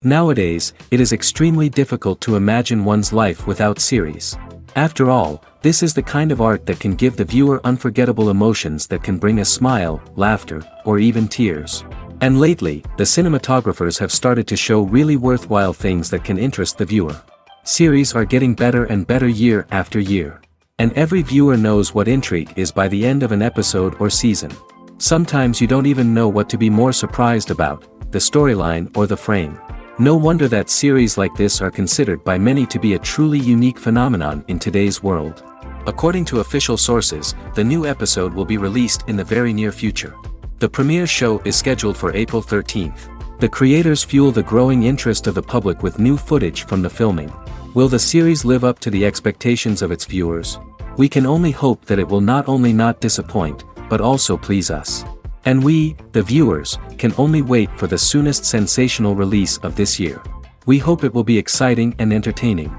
Nowadays, it is extremely difficult to imagine one's life without series. After all, this is the kind of art that can give the viewer unforgettable emotions that can bring a smile, laughter, or even tears. And lately, the cinematographers have started to show really worthwhile things that can interest the viewer. Series are getting better and better year after year. And every viewer knows what intrigue is by the end of an episode or season. Sometimes you don't even know what to be more surprised about, the storyline or the frame. No wonder that series like this are considered by many to be a truly unique phenomenon in today's world. According to official sources, the new episode will be released in the very near future. The premiere show is scheduled for April 13th. The creators fuel the growing interest of the public with new footage from the filming. Will the series live up to the expectations of its viewers? We can only hope that it will not only not disappoint, but also please us. And we, the viewers, can only wait for the soonest sensational release of this year. We hope it will be exciting and entertaining.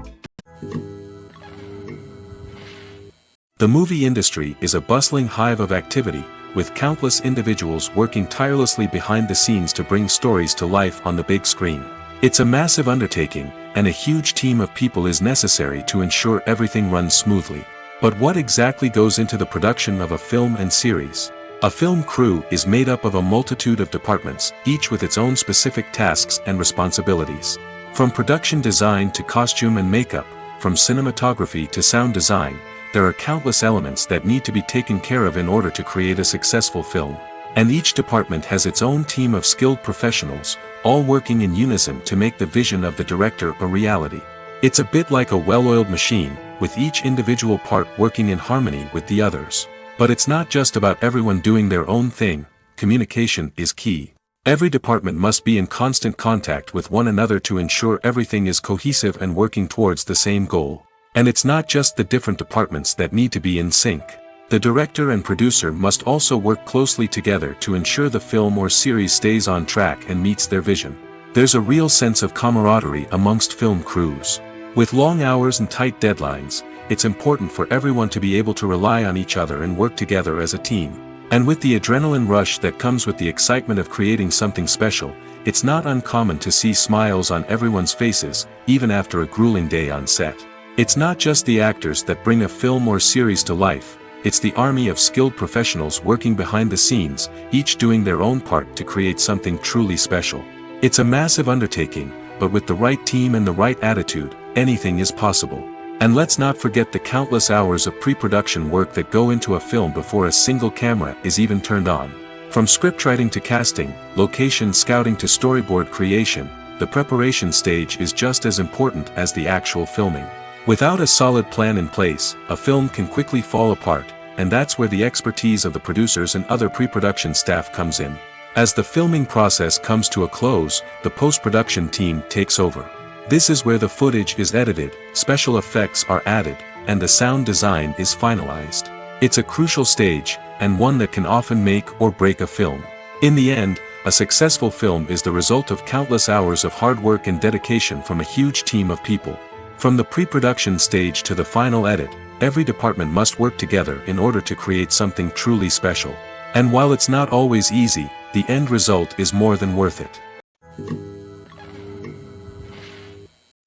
The movie industry is a bustling hive of activity, with countless individuals working tirelessly behind the scenes to bring stories to life on the big screen. It's a massive undertaking, and a huge team of people is necessary to ensure everything runs smoothly. But what exactly goes into the production of a film and series? A film crew is made up of a multitude of departments, each with its own specific tasks and responsibilities. From production design to costume and makeup, from cinematography to sound design, there are countless elements that need to be taken care of in order to create a successful film. And each department has its own team of skilled professionals, all working in unison to make the vision of the director a reality. It's a bit like a well-oiled machine, with each individual part working in harmony with the others. But it's not just about everyone doing their own thing, communication is key. Every department must be in constant contact with one another to ensure everything is cohesive and working towards the same goal. And it's not just the different departments that need to be in sync. The director and producer must also work closely together to ensure the film or series stays on track and meets their vision. There's a real sense of camaraderie amongst film crews. With long hours and tight deadlines, it's important for everyone to be able to rely on each other and work together as a team. And with the adrenaline rush that comes with the excitement of creating something special, it's not uncommon to see smiles on everyone's faces, even after a grueling day on set. It's not just the actors that bring a film or series to life, it's the army of skilled professionals working behind the scenes, each doing their own part to create something truly special. It's a massive undertaking, but with the right team and the right attitude, anything is possible. And let's not forget the countless hours of pre-production work that go into a film before a single camera is even turned on. From scriptwriting to casting, location scouting to storyboard creation, the preparation stage is just as important as the actual filming. Without a solid plan in place, a film can quickly fall apart, and that's where the expertise of the producers and other pre-production staff comes in. As the filming process comes to a close, the post-production team takes over. This is where the footage is edited, special effects are added, and the sound design is finalized. It's a crucial stage, and one that can often make or break a film. In the end, a successful film is the result of countless hours of hard work and dedication from a huge team of people. From the pre-production stage to the final edit, every department must work together in order to create something truly special. And while it's not always easy, the end result is more than worth it.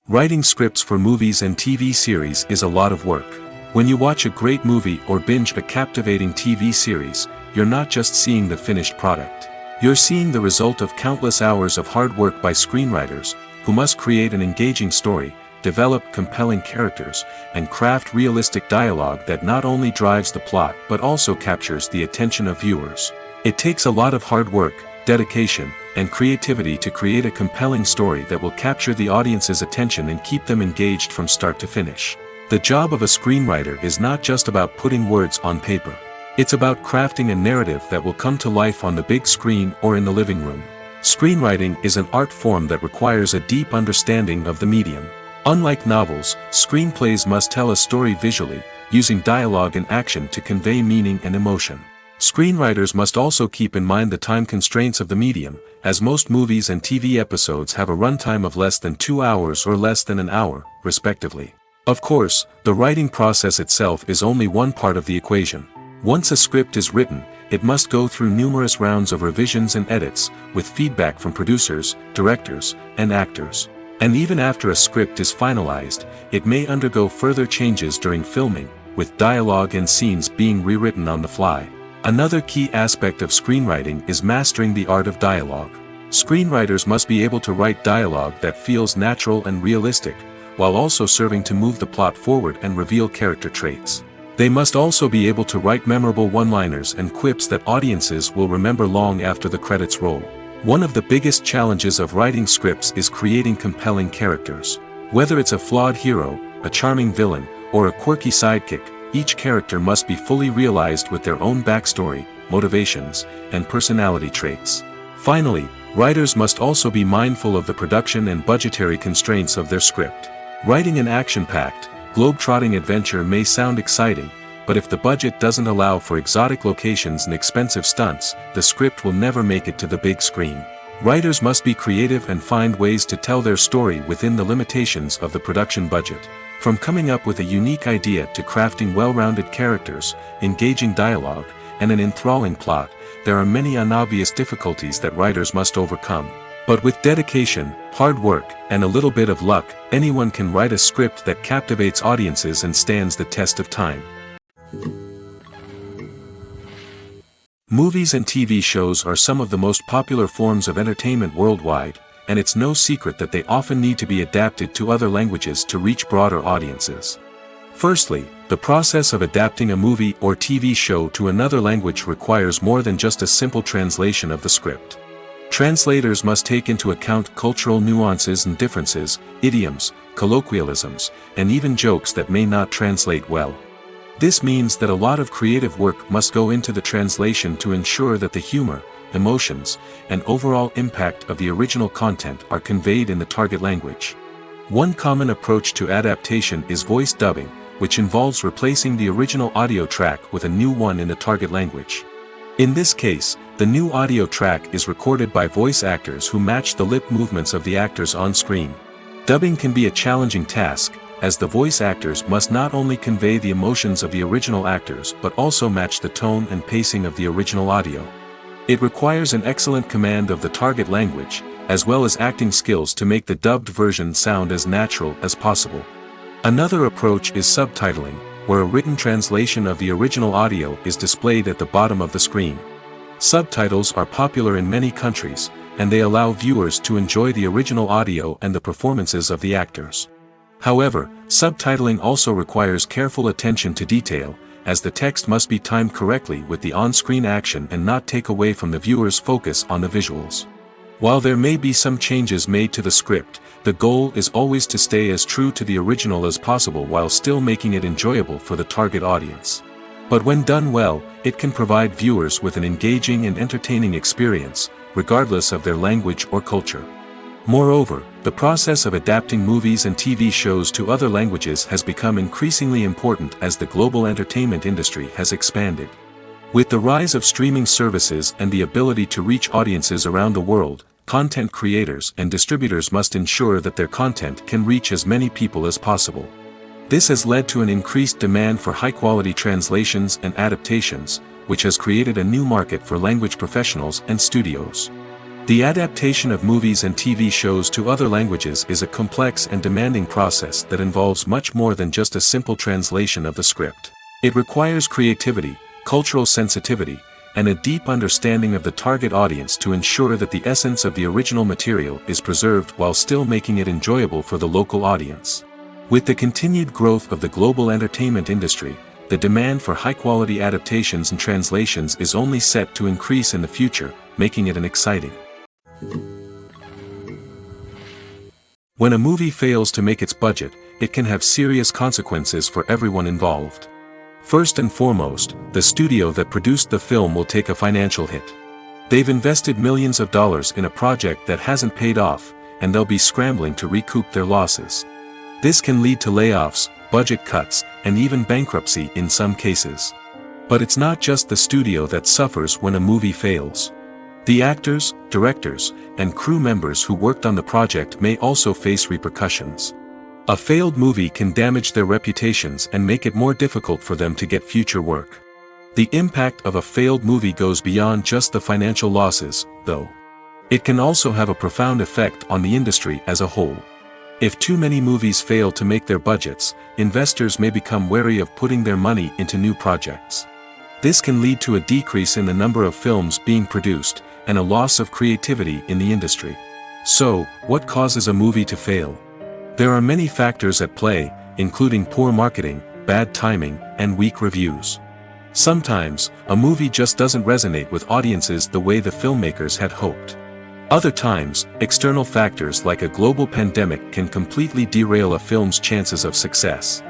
Writing scripts for movies and TV series is a lot of work. When you watch a great movie or binge a captivating TV series, you're not just seeing the finished product. You're seeing the result of countless hours of hard work by screenwriters, who must create an engaging story, develop compelling characters, and craft realistic dialogue that not only drives the plot but also captures the attention of viewers. It takes a lot of hard work, dedication, and creativity to create a compelling story that will capture the audience's attention and keep them engaged from start to finish. The job of a screenwriter is not just about putting words on paper. It's about crafting a narrative that will come to life on the big screen or in the living room. Screenwriting is an art form that requires a deep understanding of the medium. Unlike novels, screenplays must tell a story visually, using dialogue and action to convey meaning and emotion. Screenwriters must also keep in mind the time constraints of the medium, as most movies and TV episodes have a runtime of less than 2 hours or less than an hour, respectively. Of course, the writing process itself is only one part of the equation. Once a script is written, it must go through numerous rounds of revisions and edits, with feedback from producers, directors, and actors. And even after a script is finalized, it may undergo further changes during filming, with dialogue and scenes being rewritten on the fly. Another key aspect of screenwriting is mastering the art of dialogue. Screenwriters must be able to write dialogue that feels natural and realistic, while also serving to move the plot forward and reveal character traits. They must also be able to write memorable one-liners and quips that audiences will remember long after the credits roll. One of the biggest challenges of writing scripts is creating compelling characters. Whether it's a flawed hero, a charming villain, or a quirky sidekick, each character must be fully realized with their own backstory, motivations, and personality traits. Finally, writers must also be mindful of the production and budgetary constraints of their script. Writing an action-packed, globe-trotting adventure may sound exciting, but if the budget doesn't allow for exotic locations and expensive stunts, the script will never make it to the big screen. Writers must be creative and find ways to tell their story within the limitations of the production budget. From coming up with a unique idea to crafting well-rounded characters, engaging dialogue, and an enthralling plot, there are many unobvious difficulties that writers must overcome. But with dedication, hard work, and a little bit of luck, anyone can write a script that captivates audiences and stands the test of time. Movies and TV shows are some of the most popular forms of entertainment worldwide, and it's no secret that they often need to be adapted to other languages to reach broader audiences. Firstly, the process of adapting a movie or TV show to another language requires more than just a simple translation of the script. Translators must take into account cultural nuances and differences, idioms, colloquialisms, and even jokes that may not translate well. This means that a lot of creative work must go into the translation to ensure that the humor, emotions, and overall impact of the original content are conveyed in the target language. One common approach to adaptation is voice dubbing, which involves replacing the original audio track with a new one in the target language. In this case, the new audio track is recorded by voice actors who match the lip movements of the actors on screen. Dubbing can be a challenging task, as the voice actors must not only convey the emotions of the original actors but also match the tone and pacing of the original audio. It requires an excellent command of the target language, as well as acting skills to make the dubbed version sound as natural as possible. Another approach is subtitling, where a written translation of the original audio is displayed at the bottom of the screen. Subtitles are popular in many countries, and they allow viewers to enjoy the original audio and the performances of the actors. However, subtitling also requires careful attention to detail, as the text must be timed correctly with the on-screen action and not take away from the viewer's focus on the visuals. While there may be some changes made to the script, the goal is always to stay as true to the original as possible while still making it enjoyable for the target audience. But when done well, it can provide viewers with an engaging and entertaining experience, regardless of their language or culture. Moreover, the process of adapting movies and TV shows to other languages has become increasingly important as the global entertainment industry has expanded. With the rise of streaming services and the ability to reach audiences around the world, content creators and distributors must ensure that their content can reach as many people as possible. This has led to an increased demand for high-quality translations and adaptations, which has created a new market for language professionals and studios. The adaptation of movies and TV shows to other languages is a complex and demanding process that involves much more than just a simple translation of the script. It requires creativity, cultural sensitivity, and a deep understanding of the target audience to ensure that the essence of the original material is preserved while still making it enjoyable for the local audience. With the continued growth of the global entertainment industry, the demand for high-quality adaptations and translations is only set to increase in the future, making it exciting. When a movie fails to make its budget, it can have serious consequences for everyone involved. First and foremost, the studio that produced the film will take a financial hit. They've invested millions of dollars in a project that hasn't paid off, and they'll be scrambling to recoup their losses. This can lead to layoffs, budget cuts, and even bankruptcy in some cases. But it's not just the studio that suffers when a movie fails. The actors, directors, and crew members who worked on the project may also face repercussions. A failed movie can damage their reputations and make it more difficult for them to get future work. The impact of a failed movie goes beyond just the financial losses, though. It can also have a profound effect on the industry as a whole. If too many movies fail to make their budgets, investors may become wary of putting their money into new projects. This can lead to a decrease in the number of films being produced, and a loss of creativity in the industry. So, what causes a movie to fail? There are many factors at play, including poor marketing, bad timing, and weak reviews. Sometimes, a movie just doesn't resonate with audiences the way the filmmakers had hoped. Other times, external factors like a global pandemic can completely derail a film's chances of success.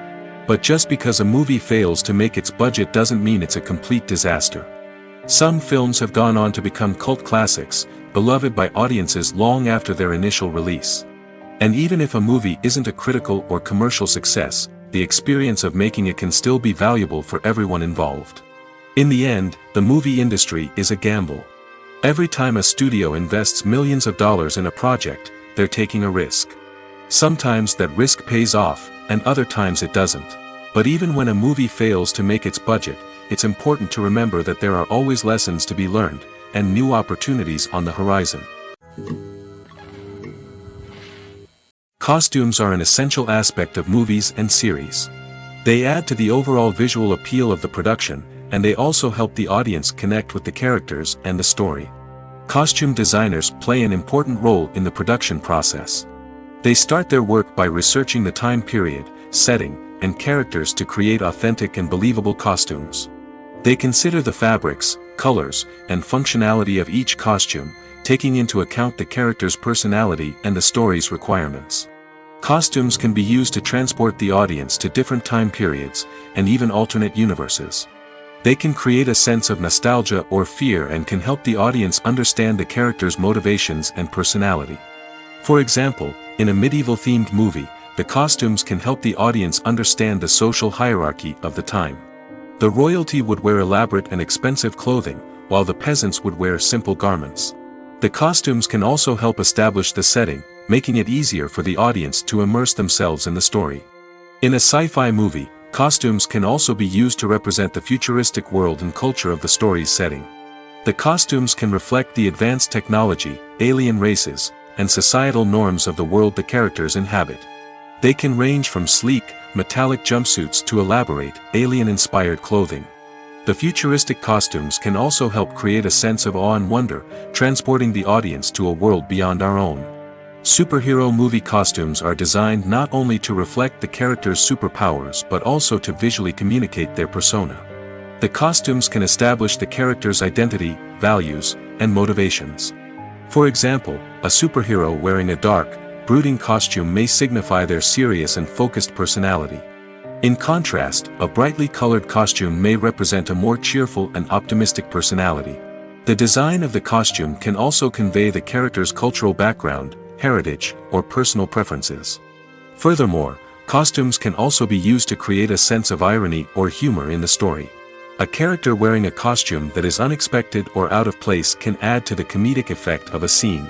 But just because a movie fails to make its budget doesn't mean it's a complete disaster. Some films have gone on to become cult classics, beloved by audiences long after their initial release. And even if a movie isn't a critical or commercial success, the experience of making it can still be valuable for everyone involved. In the end, the movie industry is a gamble. Every time a studio invests millions of dollars in a project, they're taking a risk. Sometimes that risk pays off, and other times it doesn't. But even when a movie fails to make its budget, it's important to remember that there are always lessons to be learned, and new opportunities on the horizon. Costumes are an essential aspect of movies and series. They add to the overall visual appeal of the production, and they also help the audience connect with the characters and the story. Costume designers play an important role in the production process. They start their work by researching the time period, setting, and characters to create authentic and believable costumes. They consider the fabrics, colors, and functionality of each costume, taking into account the character's personality and the story's requirements. Costumes can be used to transport the audience to different time periods, and even alternate universes. They can create a sense of nostalgia or fear and can help the audience understand the character's motivations and personality. For example, in a medieval-themed movie, the costumes can help the audience understand the social hierarchy of the time. The royalty would wear elaborate and expensive clothing, while the peasants would wear simple garments. The costumes can also help establish the setting, making it easier for the audience to immerse themselves in the story. In a sci-fi movie, costumes can also be used to represent the futuristic world and culture of the story's setting. The costumes can reflect the advanced technology, alien races, and societal norms of the world the characters inhabit. They can range from sleek, metallic jumpsuits to elaborate, alien-inspired clothing. The futuristic costumes can also help create a sense of awe and wonder, transporting the audience to a world beyond our own. Superhero movie costumes are designed not only to reflect the character's superpowers but also to visually communicate their persona. The costumes can establish the character's identity, values, and motivations. For example, a superhero wearing a dark, brooding costume may signify their serious and focused personality. In contrast, a brightly colored costume may represent a more cheerful and optimistic personality. The design of the costume can also convey the character's cultural background, heritage, or personal preferences. Furthermore, costumes can also be used to create a sense of irony or humor in the story. A character wearing a costume that is unexpected or out of place can add to the comedic effect of a scene.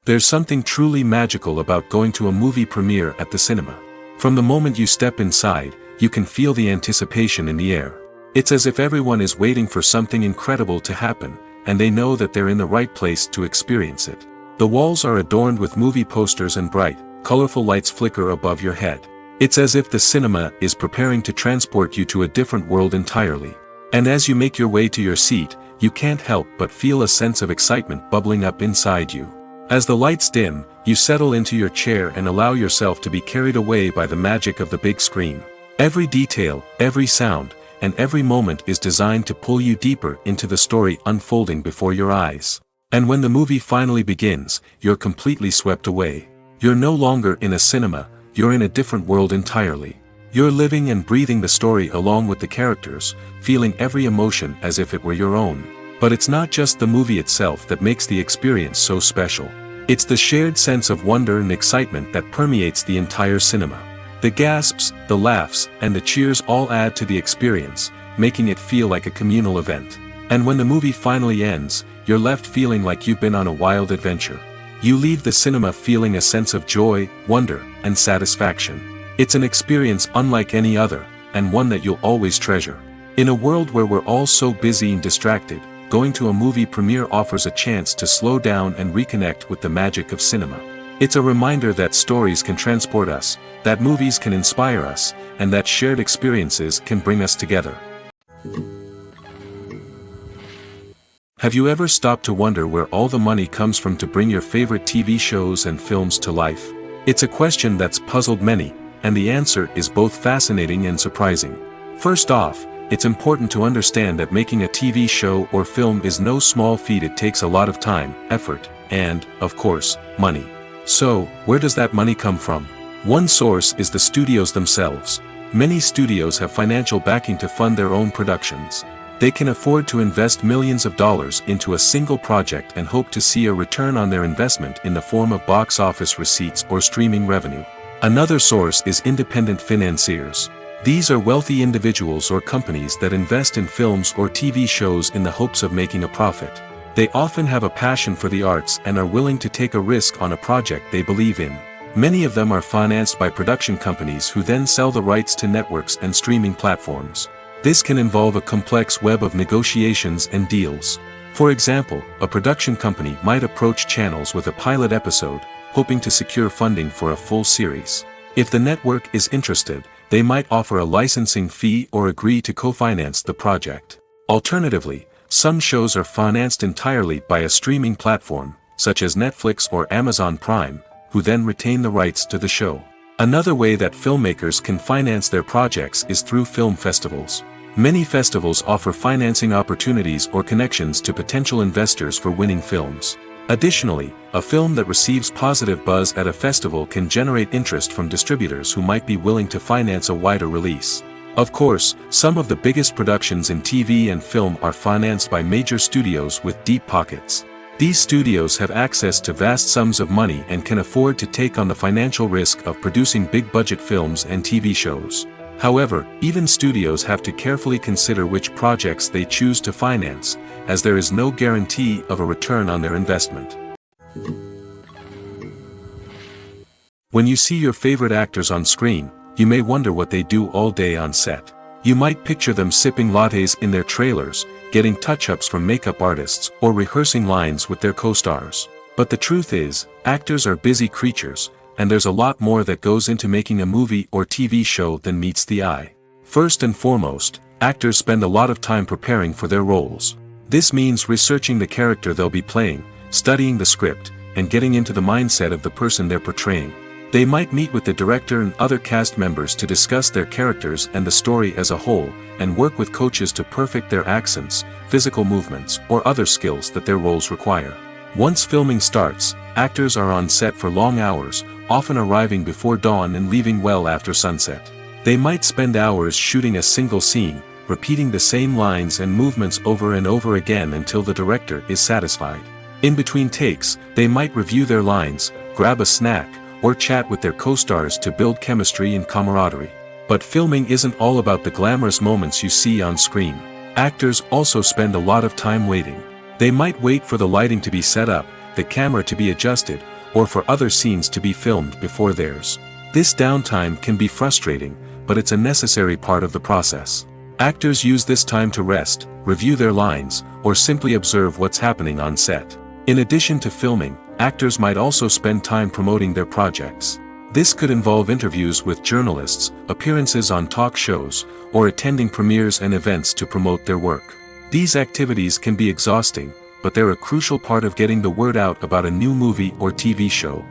There's something truly magical about going to a movie premiere at the cinema. From the moment you step inside, you can feel the anticipation in the air. It's as if everyone is waiting for something incredible to happen, and they know that they're in the right place to experience it. The walls are adorned with movie posters and bright, colorful lights flicker above your head. It's as if the cinema is preparing to transport you to a different world entirely. And as you make your way to your seat, you can't help but feel a sense of excitement bubbling up inside you. As the lights dim, you settle into your chair and allow yourself to be carried away by the magic of the big screen. Every detail, every sound, and every moment is designed to pull you deeper into the story unfolding before your eyes. And when the movie finally begins, you're completely swept away. You're no longer in a cinema, you're in a different world entirely. You're living and breathing the story along with the characters, feeling every emotion as if it were your own. But it's not just the movie itself that makes the experience so special. It's the shared sense of wonder and excitement that permeates the entire cinema. The gasps, the laughs, and the cheers all add to the experience, making it feel like a communal event. And when the movie finally ends, you're left feeling like you've been on a wild adventure. You leave the cinema feeling a sense of joy, wonder, and satisfaction. It's an experience unlike any other, and one that you'll always treasure. In a world where we're all so busy and distracted, going to a movie premiere offers a chance to slow down and reconnect with the magic of cinema. It's a reminder that stories can transport us, that movies can inspire us, and that shared experiences can bring us together. Have you ever stopped to wonder where all the money comes from to bring your favorite TV shows and films to life? It's a question that's puzzled many, and the answer is both fascinating and surprising. First off, it's important to understand that making a TV show or film is no small feat. It takes a lot of time, effort, and, of course, money. So, where does that money come from? One source is the studios themselves. Many studios have financial backing to fund their own productions. They can afford to invest millions of dollars into a single project and hope to see a return on their investment in the form of box office receipts or streaming revenue. Another source is independent financiers. These are wealthy individuals or companies that invest in films or TV shows in the hopes of making a profit. They often have a passion for the arts and are willing to take a risk on a project they believe in. Many of them are financed by production companies who then sell the rights to networks and streaming platforms. This can involve a complex web of negotiations and deals. For example, a production company might approach channels with a pilot episode, hoping to secure funding for a full series. If the network is interested, they might offer a licensing fee or agree to co-finance the project. Alternatively, some shows are financed entirely by a streaming platform, such as Netflix or Amazon Prime, who then retain the rights to the show. Another way that filmmakers can finance their projects is through film festivals. Many festivals offer financing opportunities or connections to potential investors for winning films. Additionally, a film that receives positive buzz at a festival can generate interest from distributors who might be willing to finance a wider release. Of course, some of the biggest productions in TV and film are financed by major studios with deep pockets. These studios have access to vast sums of money and can afford to take on the financial risk of producing big-budget films and TV shows. However, even studios have to carefully consider which projects they choose to finance, as there is no guarantee of a return on their investment. When you see your favorite actors on screen, you may wonder what they do all day on set. You might picture them sipping lattes in their trailers, getting touch-ups from makeup artists, or rehearsing lines with their co-stars. But the truth is, actors are busy creatures, and there's a lot more that goes into making a movie or TV show than meets the eye. First and foremost, actors spend a lot of time preparing for their roles. This means researching the character they'll be playing, studying the script, and getting into the mindset of the person they're portraying. They might meet with the director and other cast members to discuss their characters and the story as a whole, and work with coaches to perfect their accents, physical movements, or other skills that their roles require. Once filming starts, actors are on set for long hours, often arriving before dawn and leaving well after sunset. They might spend hours shooting a single scene, repeating the same lines and movements over and over again until the director is satisfied. In between takes, they might review their lines, grab a snack, or chat with their co-stars to build chemistry and camaraderie. But filming isn't all about the glamorous moments you see on screen. Actors also spend a lot of time waiting. They might wait for the lighting to be set up, the camera to be adjusted, or for other scenes to be filmed before theirs. This downtime can be frustrating, but it's a necessary part of the process. Actors use this time to rest, review their lines, or simply observe what's happening on set. In addition to filming, actors might also spend time promoting their projects. This could involve interviews with journalists, appearances on talk shows, or attending premieres and events to promote their work. These activities can be exhausting, but they're a crucial part of getting the word out about a new movie or TV show.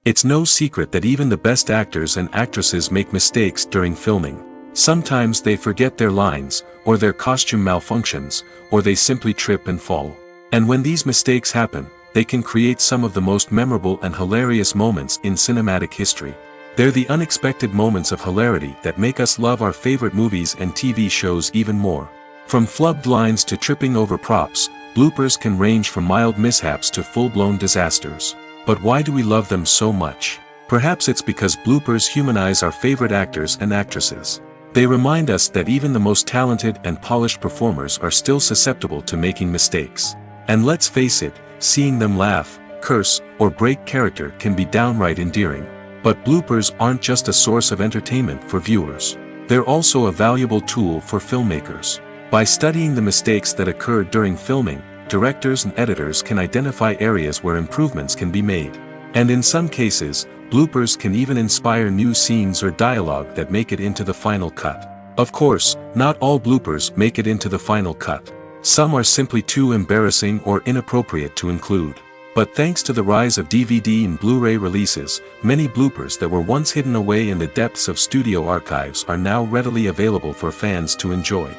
It's no secret that even the best actors and actresses make mistakes during filming. Sometimes they forget their lines, or their costume malfunctions, or they simply trip and fall. And when these mistakes happen, they can create some of the most memorable and hilarious moments in cinematic history. They're the unexpected moments of hilarity that make us love our favorite movies and TV shows even more. From flubbed lines to tripping over props, bloopers can range from mild mishaps to full-blown disasters. But why do we love them so much? Perhaps it's because bloopers humanize our favorite actors and actresses. They remind us that even the most talented and polished performers are still susceptible to making mistakes. And let's face it, seeing them laugh, curse, or break character can be downright endearing. But bloopers aren't just a source of entertainment for viewers. They're also a valuable tool for filmmakers. By studying the mistakes that occurred during filming, directors and editors can identify areas where improvements can be made. And in some cases, bloopers can even inspire new scenes or dialogue that make it into the final cut. Of course, not all bloopers make it into the final cut. Some are simply too embarrassing or inappropriate to include. But thanks to the rise of DVD and Blu-ray releases, many bloopers that were once hidden away in the depths of studio archives are now readily available for fans to enjoy.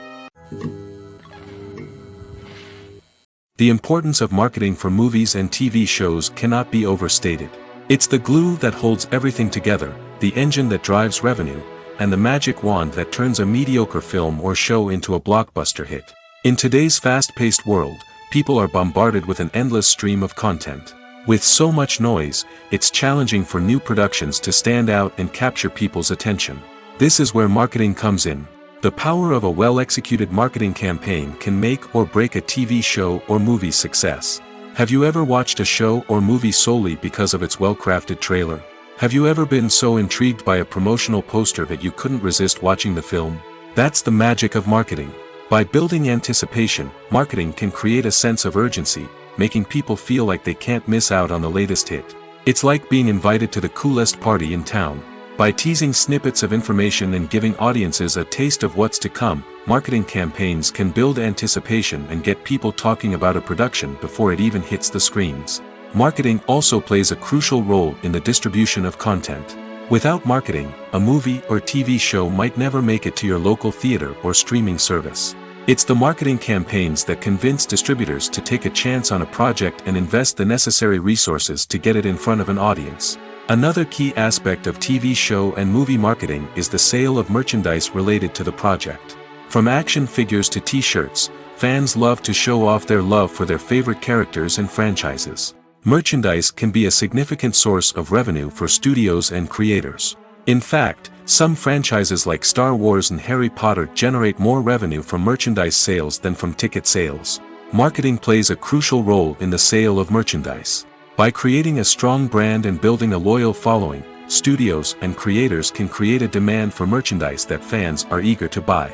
The importance of marketing for movies and TV shows cannot be overstated. It's the glue that holds everything together, the engine that drives revenue, and the magic wand that turns a mediocre film or show into a blockbuster hit. In today's fast-paced world, people are bombarded with an endless stream of content. With so much noise, it's challenging for new productions to stand out and capture people's attention. This is where marketing comes in. The power of a well-executed marketing campaign can make or break a TV show or movie's success. Have you ever watched a show or movie solely because of its well-crafted trailer? Have you ever been so intrigued by a promotional poster that you couldn't resist watching the film? That's the magic of marketing. By building anticipation, marketing can create a sense of urgency, making people feel like they can't miss out on the latest hit. It's like being invited to the coolest party in town. By teasing snippets of information and giving audiences a taste of what's to come, marketing campaigns can build anticipation and get people talking about a production before it even hits the screens. Marketing also plays a crucial role in the distribution of content. Without marketing, a movie or TV show might never make it to your local theater or streaming service. It's the marketing campaigns that convince distributors to take a chance on a project and invest the necessary resources to get it in front of an audience. Another key aspect of TV show and movie marketing is the sale of merchandise related to the project. From action figures to t-shirts, fans love to show off their love for their favorite characters and franchises. Merchandise can be a significant source of revenue for studios and creators. In fact, some franchises like Star Wars and Harry Potter generate more revenue from merchandise sales than from ticket sales. Marketing plays a crucial role in the sale of merchandise. By creating a strong brand and building a loyal following, studios and creators can create a demand for merchandise that fans are eager to buy.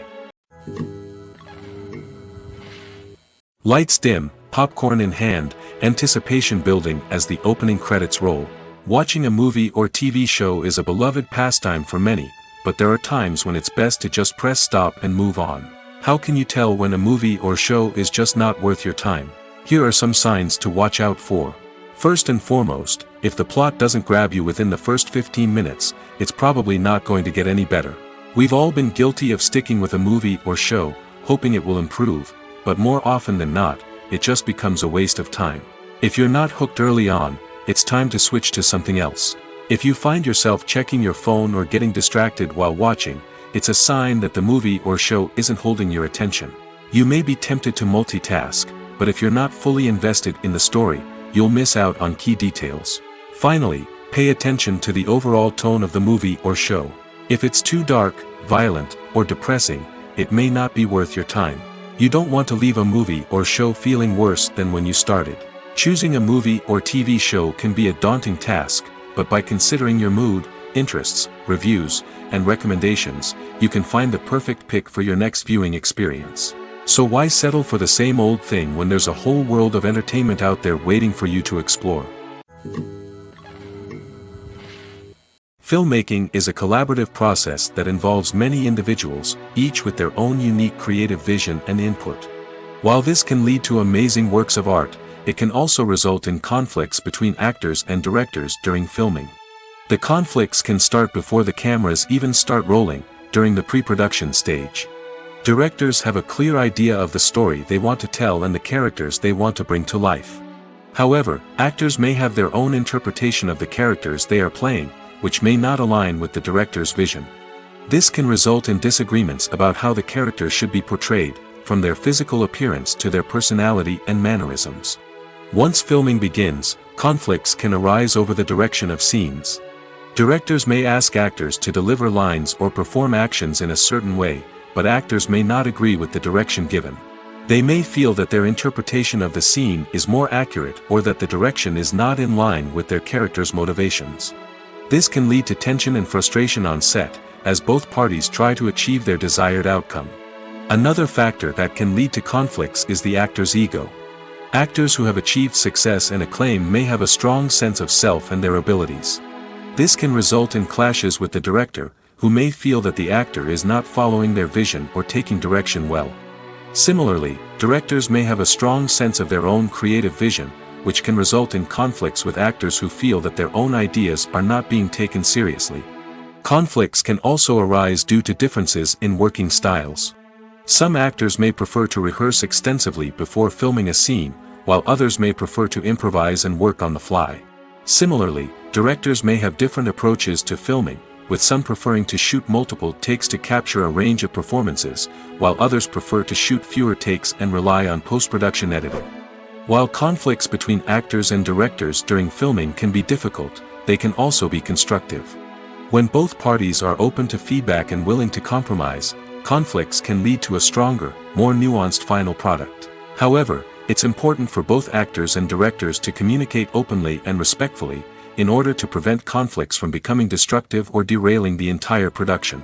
Lights dim, popcorn in hand, anticipation building as the opening credits roll. Watching a movie or TV show is a beloved pastime for many, but there are times when it's best to just press stop and move on. How can you tell when a movie or show is just not worth your time? Here are some signs to watch out for. First and foremost, if the plot doesn't grab you within the first 15 minutes, it's probably not going to get any better. We've all been guilty of sticking with a movie or show, hoping it will improve, but more often than not, it just becomes a waste of time. If you're not hooked early on, it's time to switch to something else. If you find yourself checking your phone or getting distracted while watching, it's a sign that the movie or show isn't holding your attention. You may be tempted to multitask, but if you're not fully invested in the story, you'll miss out on key details. Finally, pay attention to the overall tone of the movie or show. If it's too dark, violent, or depressing, it may not be worth your time. You don't want to leave a movie or show feeling worse than when you started. Choosing a movie or TV show can be a daunting task, but by considering your mood, interests, reviews, and recommendations, you can find the perfect pick for your next viewing experience. So why settle for the same old thing when there's a whole world of entertainment out there waiting for you to explore? Filmmaking is a collaborative process that involves many individuals, each with their own unique creative vision and input. While this can lead to amazing works of art, it can also result in conflicts between actors and directors during filming. The conflicts can start before the cameras even start rolling, during the pre-production stage. Directors have a clear idea of the story they want to tell and the characters they want to bring to life. However, actors may have their own interpretation of the characters they are playing, which may not align with the director's vision. This can result in disagreements about how the characters should be portrayed, from their physical appearance to their personality and mannerisms. Once filming begins, conflicts can arise over the direction of scenes. Directors may ask actors to deliver lines or perform actions in a certain way, but actors may not agree with the direction given. They may feel that their interpretation of the scene is more accurate or that the direction is not in line with their character's motivations. This can lead to tension and frustration on set, as both parties try to achieve their desired outcome. Another factor that can lead to conflicts is the actor's ego. Actors who have achieved success and acclaim may have a strong sense of self and their abilities. This can result in clashes with the director, who may feel that the actor is not following their vision or taking direction well. Similarly, directors may have a strong sense of their own creative vision, which can result in conflicts with actors who feel that their own ideas are not being taken seriously. Conflicts can also arise due to differences in working styles. Some actors may prefer to rehearse extensively before filming a scene, while others may prefer to improvise and work on the fly. Similarly, directors may have different approaches to filming, with some preferring to shoot multiple takes to capture a range of performances, while others prefer to shoot fewer takes and rely on post-production editing. While conflicts between actors and directors during filming can be difficult, they can also be constructive. When both parties are open to feedback and willing to compromise, conflicts can lead to a stronger, more nuanced final product. However, it's important for both actors and directors to communicate openly and respectfully, in order to prevent conflicts from becoming destructive or derailing the entire production.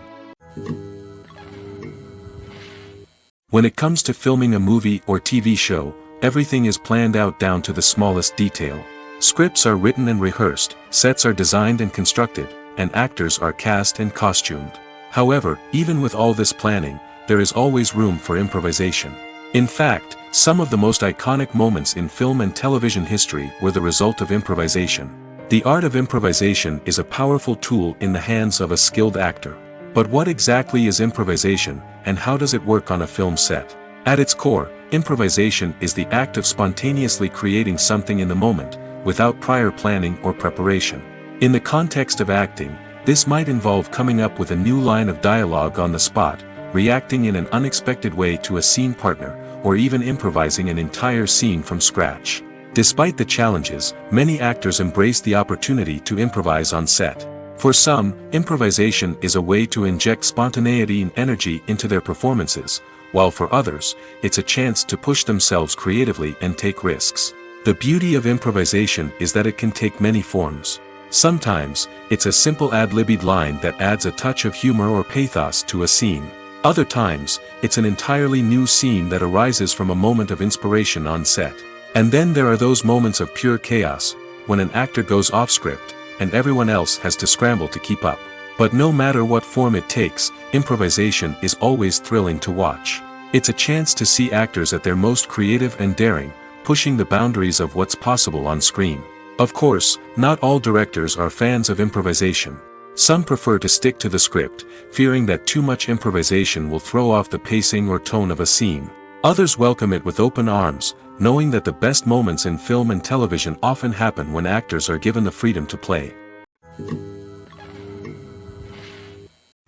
When it comes to filming a movie or TV show, everything is planned out down to the smallest detail. Scripts are written and rehearsed, sets are designed and constructed, and actors are cast and costumed. However, even with all this planning, there is always room for improvisation. In fact, some of the most iconic moments in film and television history were the result of improvisation. The art of improvisation is a powerful tool in the hands of a skilled actor. But what exactly is improvisation, and how does it work on a film set? At its core, improvisation is the act of spontaneously creating something in the moment, without prior planning or preparation. In the context of acting, this might involve coming up with a new line of dialogue on the spot, reacting in an unexpected way to a scene partner, or even improvising an entire scene from scratch. Despite the challenges, many actors embrace the opportunity to improvise on set. For some, improvisation is a way to inject spontaneity and energy into their performances, while for others, it's a chance to push themselves creatively and take risks. The beauty of improvisation is that it can take many forms. Sometimes, it's a simple ad-libbed line that adds a touch of humor or pathos to a scene. Other times, it's an entirely new scene that arises from a moment of inspiration on set. And then there are those moments of pure chaos, when an actor goes off script, and everyone else has to scramble to keep up. But no matter what form it takes, improvisation is always thrilling to watch. It's a chance to see actors at their most creative and daring, pushing the boundaries of what's possible on screen. Of course, not all directors are fans of improvisation. Some prefer to stick to the script, fearing that too much improvisation will throw off the pacing or tone of a scene. Others welcome it with open arms, knowing that the best moments in film and television often happen when actors are given the freedom to play.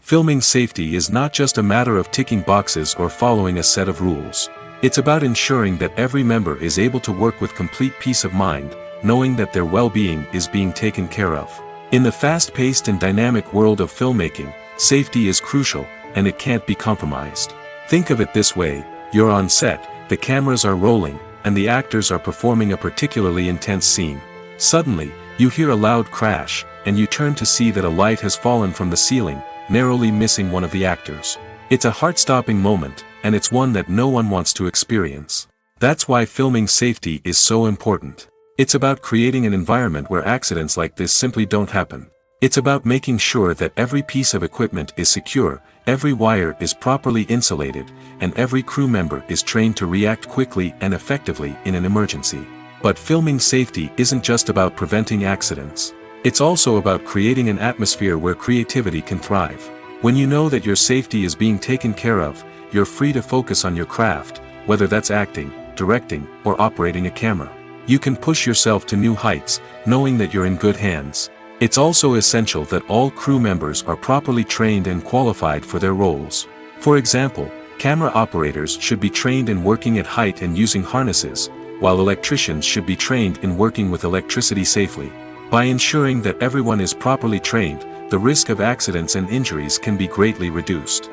Filming safety is not just a matter of ticking boxes or following a set of rules. It's about ensuring that every member is able to work with complete peace of mind, knowing that their well-being is being taken care of. In the fast-paced and dynamic world of filmmaking, safety is crucial, and it can't be compromised. Think of it this way: you're on set, the cameras are rolling, and the actors are performing a particularly intense scene. Suddenly, you hear a loud crash, and you turn to see that a light has fallen from the ceiling, narrowly missing one of the actors. It's a heart-stopping moment, and it's one that no one wants to experience. That's why filming safety is so important. It's about creating an environment where accidents like this simply don't happen. It's about making sure that every piece of equipment is secure, every wire is properly insulated, and every crew member is trained to react quickly and effectively in an emergency. But filming safety isn't just about preventing accidents. It's also about creating an atmosphere where creativity can thrive. When you know that your safety is being taken care of, you're free to focus on your craft, whether that's acting, directing, or operating a camera. You can push yourself to new heights, knowing that you're in good hands. It's also essential that all crew members are properly trained and qualified for their roles. For example, camera operators should be trained in working at height and using harnesses, while electricians should be trained in working with electricity safely. By ensuring that everyone is properly trained, the risk of accidents and injuries can be greatly reduced.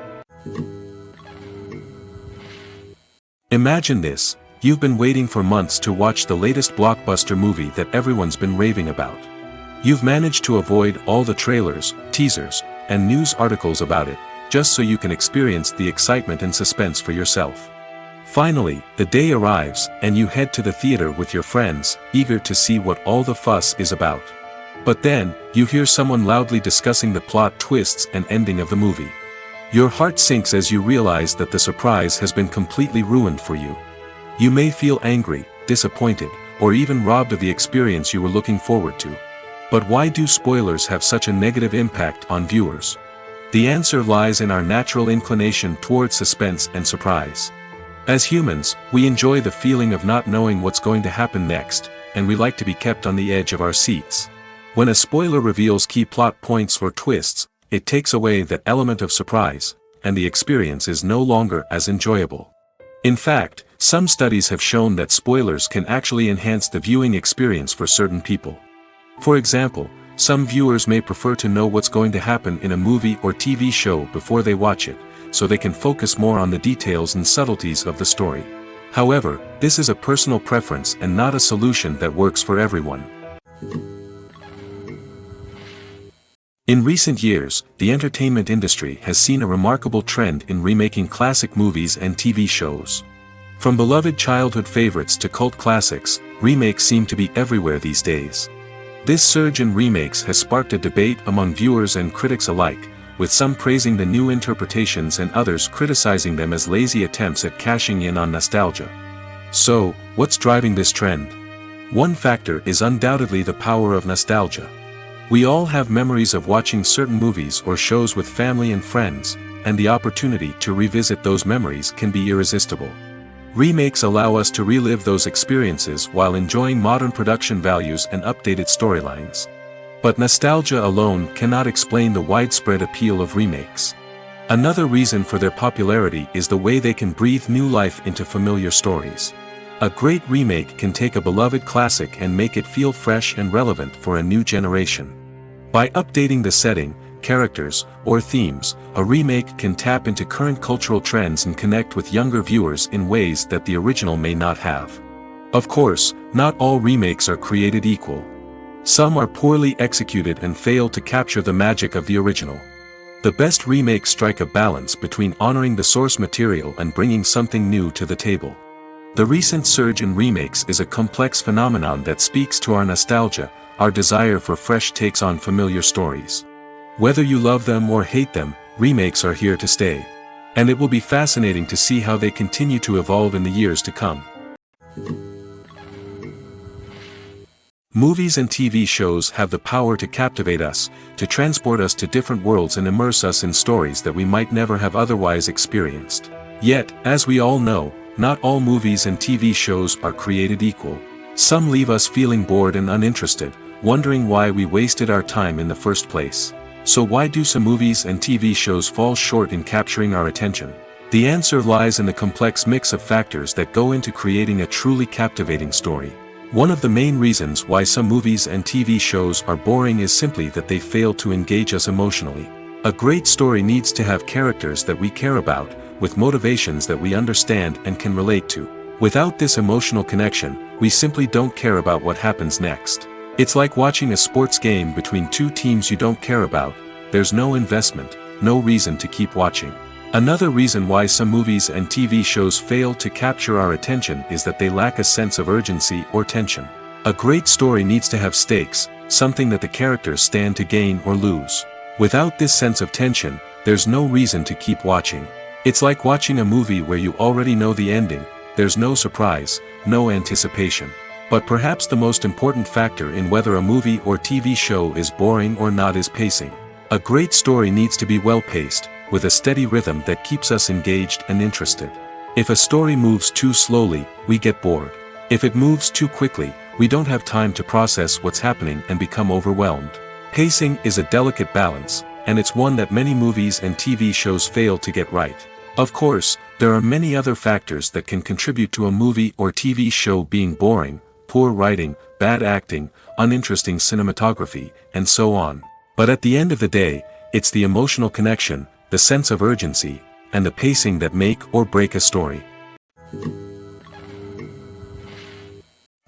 Imagine this: you've been waiting for months to watch the latest blockbuster movie that everyone's been raving about. You've managed to avoid all the trailers, teasers, and news articles about it, just so you can experience the excitement and suspense for yourself. Finally, the day arrives, and you head to the theater with your friends, eager to see what all the fuss is about. But then, you hear someone loudly discussing the plot twists and ending of the movie. Your heart sinks as you realize that the surprise has been completely ruined for you. You may feel angry, disappointed, or even robbed of the experience you were looking forward to. But why do spoilers have such a negative impact on viewers? The answer lies in our natural inclination towards suspense and surprise. As humans, we enjoy the feeling of not knowing what's going to happen next, and we like to be kept on the edge of our seats. When a spoiler reveals key plot points or twists, it takes away that element of surprise, and the experience is no longer as enjoyable. In fact, some studies have shown that spoilers can actually enhance the viewing experience for certain people. For example, some viewers may prefer to know what's going to happen in a movie or TV show before they watch it, so they can focus more on the details and subtleties of the story. However, this is a personal preference and not a solution that works for everyone. In recent years, the entertainment industry has seen a remarkable trend in remaking classic movies and TV shows. From beloved childhood favorites to cult classics, remakes seem to be everywhere these days. This surge in remakes has sparked a debate among viewers and critics alike, with some praising the new interpretations and others criticizing them as lazy attempts at cashing in on nostalgia. So, what's driving this trend? One factor is undoubtedly the power of nostalgia. We all have memories of watching certain movies or shows with family and friends, and the opportunity to revisit those memories can be irresistible. Remakes allow us to relive those experiences while enjoying modern production values and updated storylines. But nostalgia alone cannot explain the widespread appeal of remakes. Another reason for their popularity is the way they can breathe new life into familiar stories. A great remake can take a beloved classic and make it feel fresh and relevant for a new generation. By updating the setting, characters, or themes, a remake can tap into current cultural trends and connect with younger viewers in ways that the original may not have. Of course, not all remakes are created equal. Some are poorly executed and fail to capture the magic of the original. The best remakes strike a balance between honoring the source material and bringing something new to the table. The recent surge in remakes is a complex phenomenon that speaks to our nostalgia, our desire for fresh takes on familiar stories. Whether you love them or hate them, remakes are here to stay. And it will be fascinating to see how they continue to evolve in the years to come. Movies and TV shows have the power to captivate us, to transport us to different worlds and immerse us in stories that we might never have otherwise experienced. Yet, as we all know, not all movies and TV shows are created equal. Some leave us feeling bored and uninterested, wondering why we wasted our time in the first place. So why do some movies and TV shows fall short in capturing our attention? The answer lies in the complex mix of factors that go into creating a truly captivating story. One of the main reasons why some movies and TV shows are boring is simply that they fail to engage us emotionally. A great story needs to have characters that we care about, with motivations that we understand and can relate to. Without this emotional connection, we simply don't care about what happens next. It's like watching a sports game between two teams you don't care about. There's no investment, no reason to keep watching. Another reason why some movies and TV shows fail to capture our attention is that they lack a sense of urgency or tension. A great story needs to have stakes, something that the characters stand to gain or lose. Without this sense of tension, there's no reason to keep watching. It's like watching a movie where you already know the ending. There's no surprise, no anticipation. But perhaps the most important factor in whether a movie or TV show is boring or not is pacing. A great story needs to be well-paced, with a steady rhythm that keeps us engaged and interested. If a story moves too slowly, we get bored. If it moves too quickly, we don't have time to process what's happening and become overwhelmed. Pacing is a delicate balance, and it's one that many movies and TV shows fail to get right. Of course, there are many other factors that can contribute to a movie or TV show being boring: poor writing, bad acting, uninteresting cinematography, and so on. But at the end of the day, it's the emotional connection, the sense of urgency, and the pacing that make or break a story.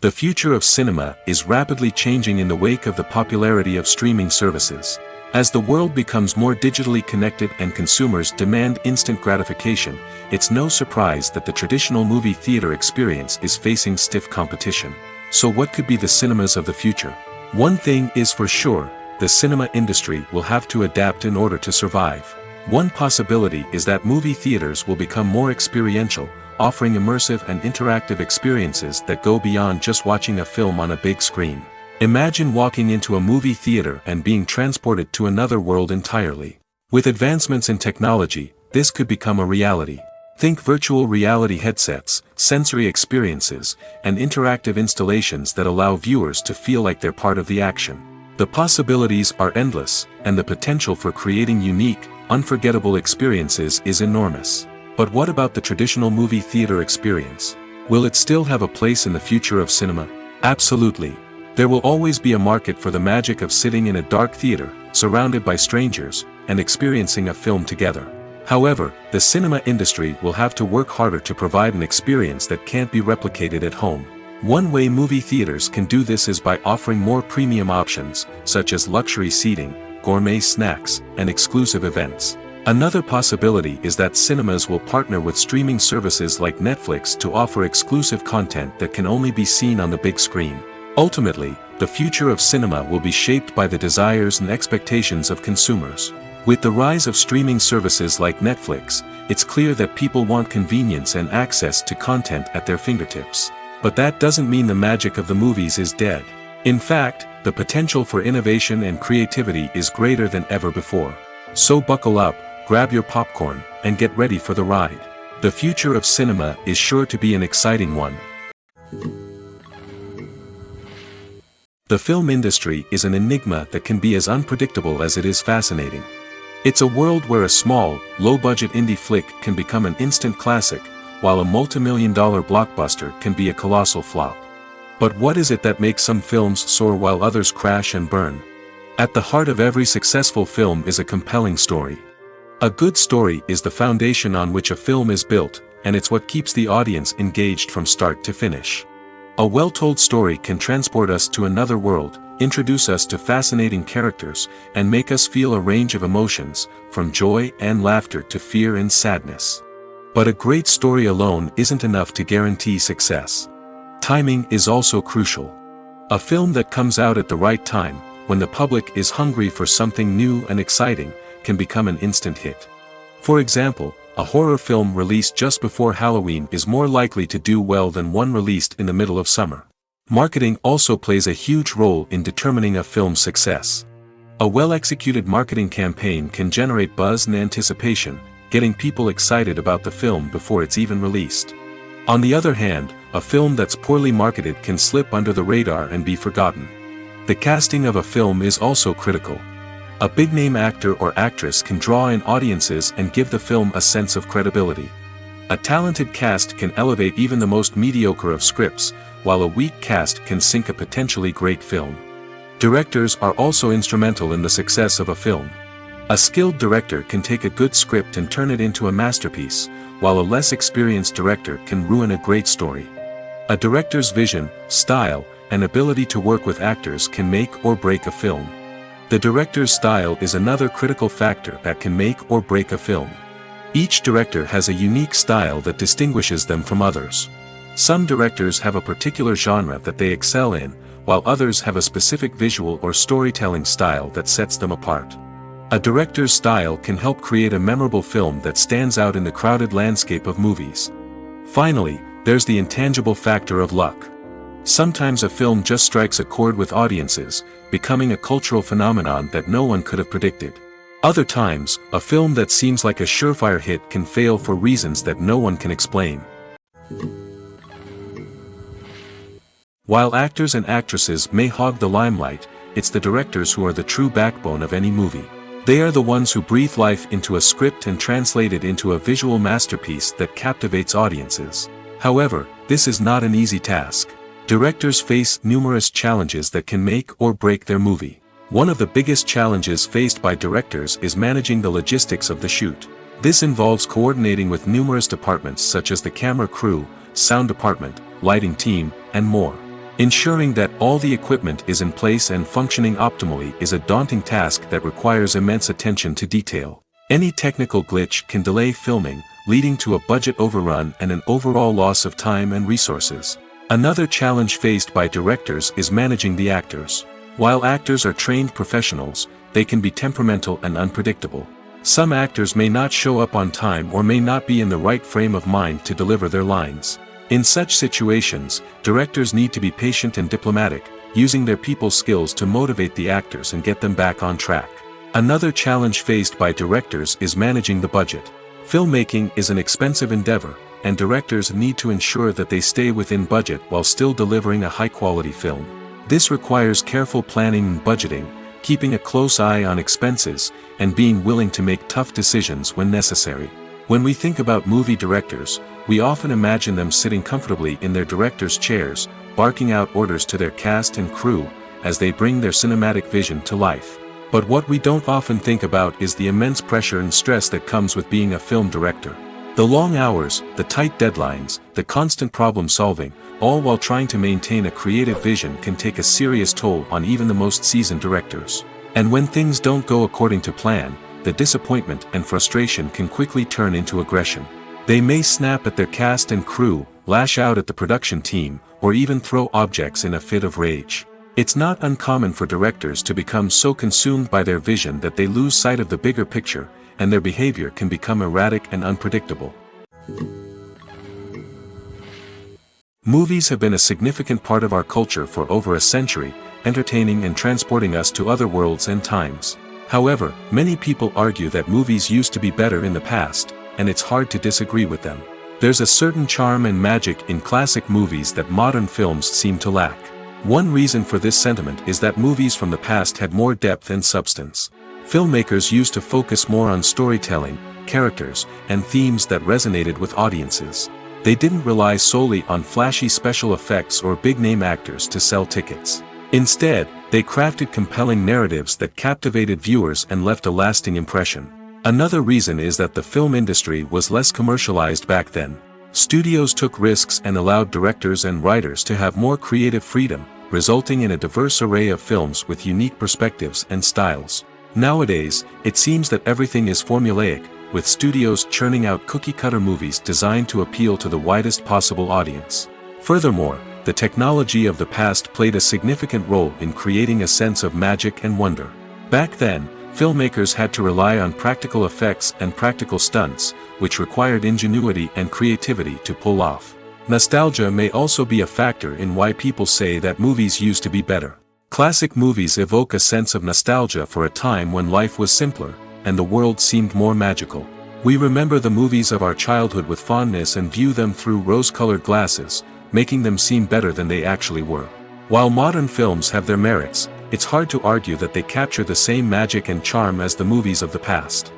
The future of cinema is rapidly changing in the wake of the popularity of streaming services. As the world becomes more digitally connected and consumers demand instant gratification, it's no surprise that the traditional movie theater experience is facing stiff competition. So what could be the cinemas of the future? One thing is for sure, the cinema industry will have to adapt in order to survive. One possibility is that movie theaters will become more experiential, offering immersive and interactive experiences that go beyond just watching a film on a big screen. Imagine walking into a movie theater and being transported to another world entirely. With advancements in technology, this could become a reality. Think virtual reality headsets, sensory experiences, and interactive installations that allow viewers to feel like they're part of the action. The possibilities are endless, and the potential for creating unique, unforgettable experiences is enormous. But what about the traditional movie theater experience? Will it still have a place in the future of cinema? Absolutely. There will always be a market for the magic of sitting in a dark theater, surrounded by strangers, and experiencing a film together. However, the cinema industry will have to work harder to provide an experience that can't be replicated at home. One way movie theaters can do this is by offering more premium options, such as luxury seating, gourmet snacks, and exclusive events. Another possibility is that cinemas will partner with streaming services like Netflix to offer exclusive content that can only be seen on the big screen. Ultimately, the future of cinema will be shaped by the desires and expectations of consumers. With the rise of streaming services like Netflix, it's clear that people want convenience and access to content at their fingertips. But that doesn't mean the magic of the movies is dead. In fact, the potential for innovation and creativity is greater than ever before. So buckle up, grab your popcorn, and get ready for the ride. The future of cinema is sure to be an exciting one. The film industry is an enigma that can be as unpredictable as it is fascinating. It's a world where a small, low-budget indie flick can become an instant classic, while a multi-million-dollar blockbuster can be a colossal flop. But what is it that makes some films soar while others crash and burn? At the heart of every successful film is a compelling story. A good story is the foundation on which a film is built, and it's what keeps the audience engaged from start to finish. A well-told story can transport us to another world, introduce us to fascinating characters, and make us feel a range of emotions, from joy and laughter to fear and sadness. But a great story alone isn't enough to guarantee success. Timing is also crucial. A film that comes out at the right time, when the public is hungry for something new and exciting, can become an instant hit. For example, a horror film released just before Halloween is more likely to do well than one released in the middle of summer. Marketing also plays a huge role in determining a film's success. A well-executed marketing campaign can generate buzz and anticipation, getting people excited about the film before it's even released. On the other hand, a film that's poorly marketed can slip under the radar and be forgotten. The casting of a film is also critical. A big-name actor or actress can draw in audiences and give the film a sense of credibility. A talented cast can elevate even the most mediocre of scripts, while a weak cast can sink a potentially great film. Directors are also instrumental in the success of a film. A skilled director can take a good script and turn it into a masterpiece, while a less experienced director can ruin a great story. A director's vision, style, and ability to work with actors can make or break a film. The director's style is another critical factor that can make or break a film. Each director has a unique style that distinguishes them from others. Some directors have a particular genre that they excel in, while others have a specific visual or storytelling style that sets them apart. A director's style can help create a memorable film that stands out in the crowded landscape of movies. Finally, there's the intangible factor of luck. Sometimes a film just strikes a chord with audiences, becoming a cultural phenomenon that no one could have predicted. Other times, a film that seems like a surefire hit can fail for reasons that no one can explain. While actors and actresses may hog the limelight, it's the directors who are the true backbone of any movie. They are the ones who breathe life into a script and translate it into a visual masterpiece that captivates audiences. However, this is not an easy task. Directors face numerous challenges that can make or break their movie. One of the biggest challenges faced by directors is managing the logistics of the shoot. This involves coordinating with numerous departments such as the camera crew, sound department, lighting team, and more. Ensuring that all the equipment is in place and functioning optimally is a daunting task that requires immense attention to detail. Any technical glitch can delay filming, leading to a budget overrun and an overall loss of time and resources. Another challenge faced by directors is managing the actors. While actors are trained professionals, they can be temperamental and unpredictable. Some actors may not show up on time or may not be in the right frame of mind to deliver their lines. In such situations, directors need to be patient and diplomatic, using their people skills to motivate the actors and get them back on track. Another challenge faced by directors is managing the budget. Filmmaking is an expensive endeavor, and directors need to ensure that they stay within budget while still delivering a high-quality film. This requires careful planning and budgeting, keeping a close eye on expenses, and being willing to make tough decisions when necessary. When we think about movie directors, we often imagine them sitting comfortably in their director's chairs, barking out orders to their cast and crew, as they bring their cinematic vision to life. But what we don't often think about is the immense pressure and stress that comes with being a film director. The long hours, the tight deadlines, the constant problem solving, all while trying to maintain a creative vision can take a serious toll on even the most seasoned directors. And when things don't go according to plan, the disappointment and frustration can quickly turn into aggression. They may snap at their cast and crew, lash out at the production team, or even throw objects in a fit of rage. It's not uncommon for directors to become so consumed by their vision that they lose sight of the bigger picture, and their behavior can become erratic and unpredictable. Movies have been a significant part of our culture for over a century, entertaining and transporting us to other worlds and times. However, many people argue that movies used to be better in the past, and it's hard to disagree with them. There's a certain charm and magic in classic movies that modern films seem to lack. One reason for this sentiment is that movies from the past had more depth and substance. Filmmakers used to focus more on storytelling, characters, and themes that resonated with audiences. They didn't rely solely on flashy special effects or big-name actors to sell tickets. Instead, they crafted compelling narratives that captivated viewers and left a lasting impression. Another reason is that the film industry was less commercialized back then. Studios took risks and allowed directors and writers to have more creative freedom, resulting in a diverse array of films with unique perspectives and styles. Nowadays, it seems that everything is formulaic, with studios churning out cookie-cutter movies designed to appeal to the widest possible audience. Furthermore, the technology of the past played a significant role in creating a sense of magic and wonder. Back then, filmmakers had to rely on practical effects and practical stunts, which required ingenuity and creativity to pull off. Nostalgia may also be a factor in why people say that movies used to be better. Classic movies evoke a sense of nostalgia for a time when life was simpler, and the world seemed more magical. We remember the movies of our childhood with fondness and view them through rose-colored glasses, making them seem better than they actually were. While modern films have their merits, it's hard to argue that they capture the same magic and charm as the movies of the past.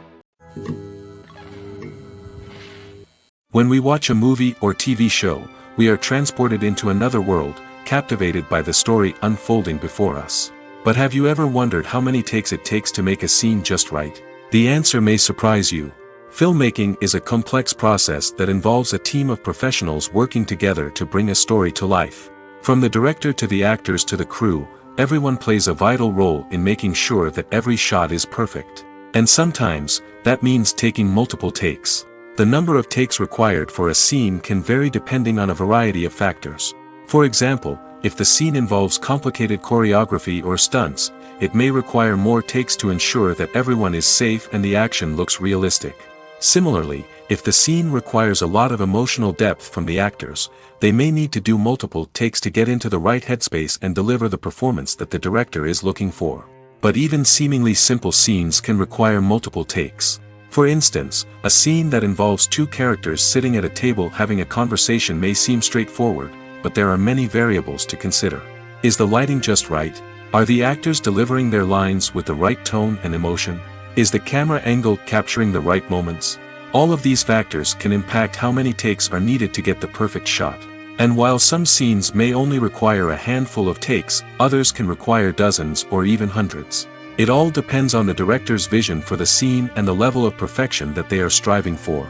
When we watch a movie or TV show, we are transported into another world, captivated by the story unfolding before us. But have you ever wondered how many takes it takes to make a scene just right? The answer may surprise you. Filmmaking is a complex process that involves a team of professionals working together to bring a story to life. From the director to the actors to the crew, everyone plays a vital role in making sure that every shot is perfect. And sometimes, that means taking multiple takes. The number of takes required for a scene can vary depending on a variety of factors. For example, if the scene involves complicated choreography or stunts, it may require more takes to ensure that everyone is safe and the action looks realistic. Similarly, if the scene requires a lot of emotional depth from the actors, they may need to do multiple takes to get into the right headspace and deliver the performance that the director is looking for. But even seemingly simple scenes can require multiple takes. For instance, a scene that involves two characters sitting at a table having a conversation may seem straightforward, but there are many variables to consider. Is the lighting just right? Are the actors delivering their lines with the right tone and emotion? Is the camera angle capturing the right moments? All of these factors can impact how many takes are needed to get the perfect shot. And while some scenes may only require a handful of takes, others can require dozens or even hundreds. It all depends on the director's vision for the scene and the level of perfection that they are striving for.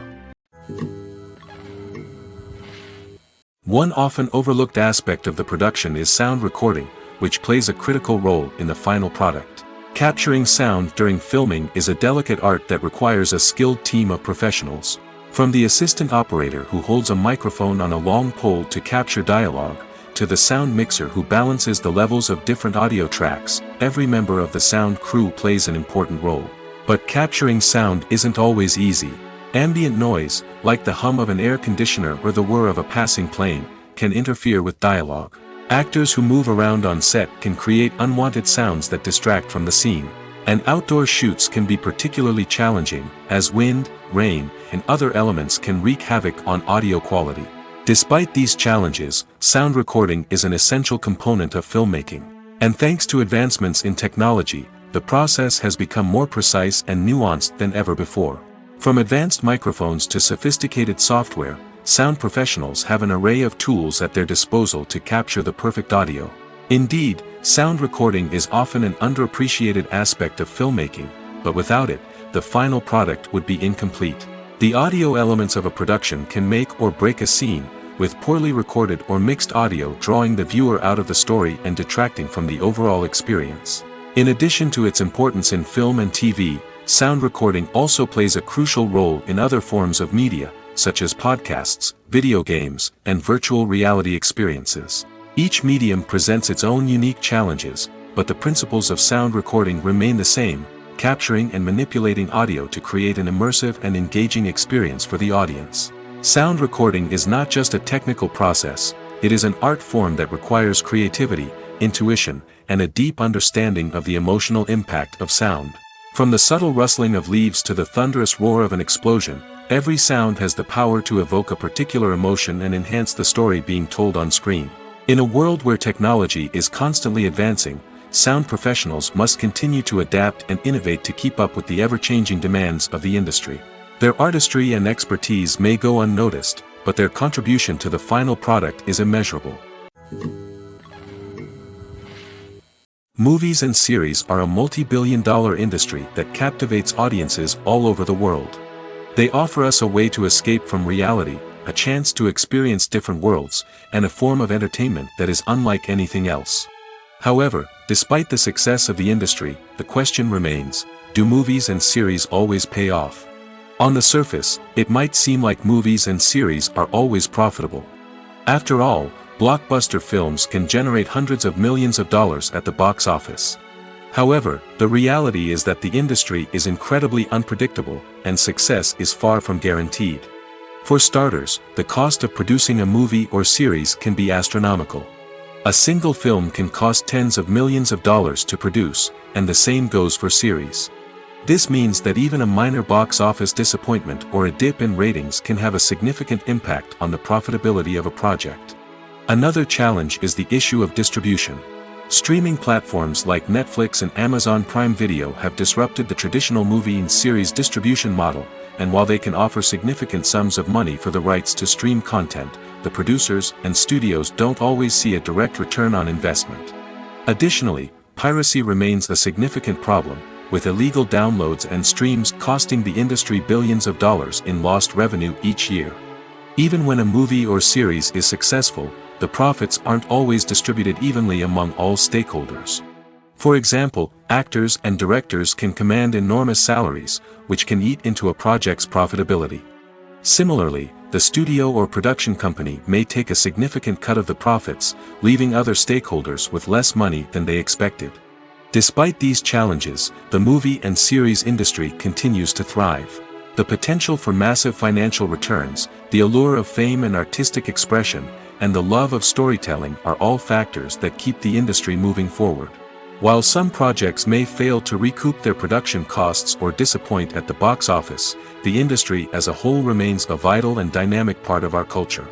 One often overlooked aspect of the production is sound recording, which plays a critical role in the final product. Capturing sound during filming is a delicate art that requires a skilled team of professionals. From the assistant operator who holds a microphone on a long pole to capture dialogue, to the sound mixer who balances the levels of different audio tracks, every member of the sound crew plays an important role. But capturing sound isn't always easy. Ambient noise, like the hum of an air conditioner or the whir of a passing plane, can interfere with dialogue. Actors who move around on set can create unwanted sounds that distract from the scene. And outdoor shoots can be particularly challenging, as wind, rain, and other elements can wreak havoc on audio quality. Despite these challenges, sound recording is an essential component of filmmaking. And thanks to advancements in technology, the process has become more precise and nuanced than ever before. From advanced microphones to sophisticated software, sound professionals have an array of tools at their disposal to capture the perfect audio. Indeed, sound recording is often an underappreciated aspect of filmmaking, but without it, the final product would be incomplete. The audio elements of a production can make or break a scene, with poorly recorded or mixed audio drawing the viewer out of the story and detracting from the overall experience. In addition to its importance in film and TV, sound recording also plays a crucial role in other forms of media, such as podcasts, video games, and virtual reality experiences. Each medium presents its own unique challenges, but the principles of sound recording remain the same, capturing and manipulating audio to create an immersive and engaging experience for the audience. Sound recording is not just a technical process, it is an art form that requires creativity, intuition, and a deep understanding of the emotional impact of sound. From the subtle rustling of leaves to the thunderous roar of an explosion, every sound has the power to evoke a particular emotion and enhance the story being told on screen. In a world where technology is constantly advancing, sound professionals must continue to adapt and innovate to keep up with the ever-changing demands of the industry. Their artistry and expertise may go unnoticed, but their contribution to the final product is immeasurable. Movies and series are a multi-billion-dollar industry that captivates audiences all over the world. They offer us a way to escape from reality, a chance to experience different worlds, and a form of entertainment that is unlike anything else. However, despite the success of the industry, the question remains, do movies and series always pay off? On the surface, it might seem like movies and series are always profitable. After all, blockbuster films can generate hundreds of millions of dollars at the box office. However, the reality is that the industry is incredibly unpredictable, and success is far from guaranteed. For starters, the cost of producing a movie or series can be astronomical. A single film can cost tens of millions of dollars to produce, and the same goes for series. This means that even a minor box office disappointment or a dip in ratings can have a significant impact on the profitability of a project. Another challenge is the issue of distribution. Streaming platforms like Netflix and Amazon Prime Video have disrupted the traditional movie and series distribution model, and while they can offer significant sums of money for the rights to stream content, the producers and studios don't always see a direct return on investment. Additionally, piracy remains a significant problem, with illegal downloads and streams costing the industry billions of dollars in lost revenue each year. Even when a movie or series is successful, the profits aren't always distributed evenly among all stakeholders. For example, actors and directors can command enormous salaries, which can eat into a project's profitability. Similarly, the studio or production company may take a significant cut of the profits, leaving other stakeholders with less money than they expected. Despite these challenges, the movie and series industry continues to thrive. The potential for massive financial returns, the allure of fame and artistic expression, and the love of storytelling are all factors that keep the industry moving forward. While some projects may fail to recoup their production costs or disappoint at the box office, the industry as a whole remains a vital and dynamic part of our culture.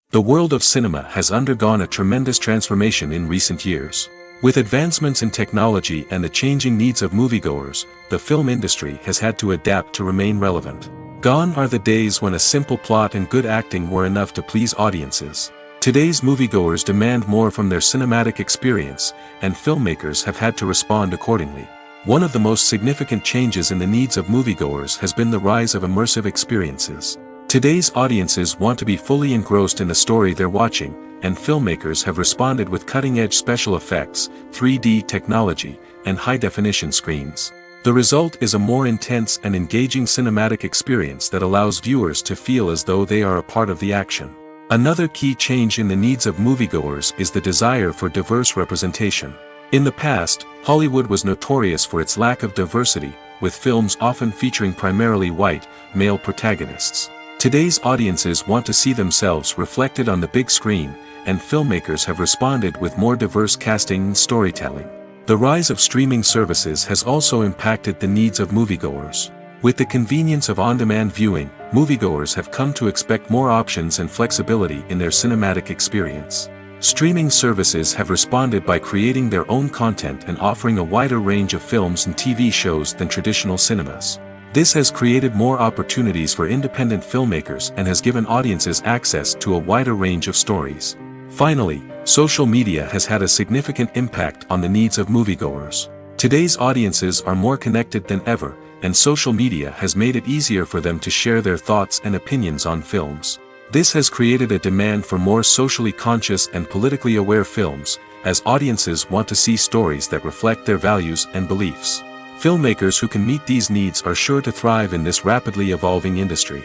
The world of cinema has undergone a tremendous transformation in recent years. With advancements in technology and the changing needs of moviegoers, the film industry has had to adapt to remain relevant. Gone are the days when a simple plot and good acting were enough to please audiences. Today's moviegoers demand more from their cinematic experience, and filmmakers have had to respond accordingly. One of the most significant changes in the needs of moviegoers has been the rise of immersive experiences. Today's audiences want to be fully engrossed in the story they're watching, and filmmakers have responded with cutting-edge special effects, 3D technology, and high-definition screens. The result is a more intense and engaging cinematic experience that allows viewers to feel as though they are a part of the action. Another key change in the needs of moviegoers is the desire for diverse representation. In the past, Hollywood was notorious for its lack of diversity, with films often featuring primarily white, male protagonists. Today's audiences want to see themselves reflected on the big screen, and filmmakers have responded with more diverse casting and storytelling. The rise of streaming services has also impacted the needs of moviegoers. With the convenience of on-demand viewing, moviegoers have come to expect more options and flexibility in their cinematic experience. Streaming services have responded by creating their own content and offering a wider range of films and TV shows than traditional cinemas. This has created more opportunities for independent filmmakers and has given audiences access to a wider range of stories. Finally, social media has had a significant impact on the needs of moviegoers. Today's audiences are more connected than ever, and social media has made it easier for them to share their thoughts and opinions on films. This has created a demand for more socially conscious and politically aware films, as audiences want to see stories that reflect their values and beliefs. Filmmakers who can meet these needs are sure to thrive in this rapidly evolving industry.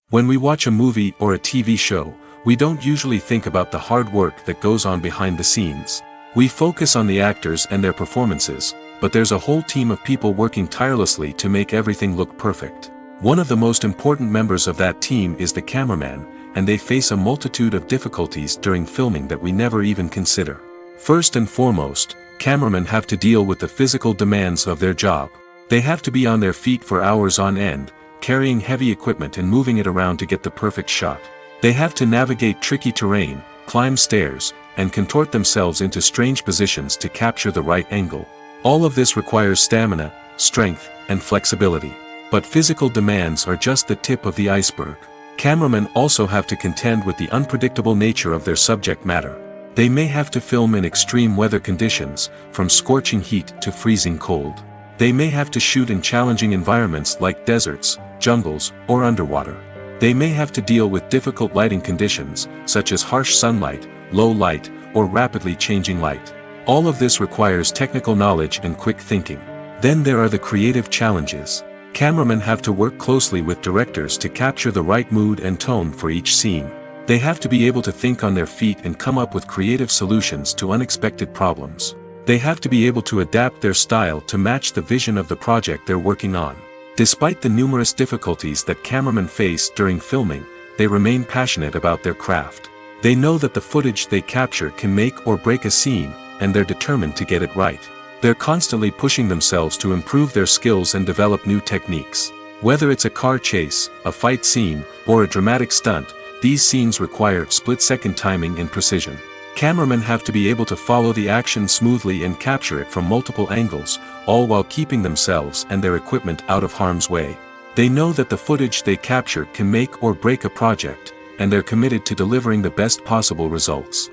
When we watch a movie or a TV show, we don't usually think about the hard work that goes on behind the scenes. We focus on the actors and their performances, but there's a whole team of people working tirelessly to make everything look perfect. One of the most important members of that team is the cameraman, and they face a multitude of difficulties during filming that we never even consider. First and foremost, cameramen have to deal with the physical demands of their job. They have to be on their feet for hours on end, carrying heavy equipment and moving it around to get the perfect shot. They have to navigate tricky terrain, climb stairs, and contort themselves into strange positions to capture the right angle. All of this requires stamina, strength, and flexibility. But physical demands are just the tip of the iceberg. Cameramen also have to contend with the unpredictable nature of their subject matter. They may have to film in extreme weather conditions, from scorching heat to freezing cold. They may have to shoot in challenging environments like deserts, jungles, or underwater. They may have to deal with difficult lighting conditions, such as harsh sunlight, low light, or rapidly changing light. All of this requires technical knowledge and quick thinking. Then there are the creative challenges. Cameramen have to work closely with directors to capture the right mood and tone for each scene. They have to be able to think on their feet and come up with creative solutions to unexpected problems. They have to be able to adapt their style to match the vision of the project they're working on. Despite the numerous difficulties that cameramen face during filming, they remain passionate about their craft. They know that the footage they capture can make or break a scene, and they're determined to get it right. They're constantly pushing themselves to improve their skills and develop new techniques. Whether it's a car chase, a fight scene, or a dramatic stunt, these scenes require split-second timing and precision. Cameramen have to be able to follow the action smoothly and capture it from multiple angles, all while keeping themselves and their equipment out of harm's way. They know that the footage they capture can make or break a project, and they're committed to delivering the best possible results.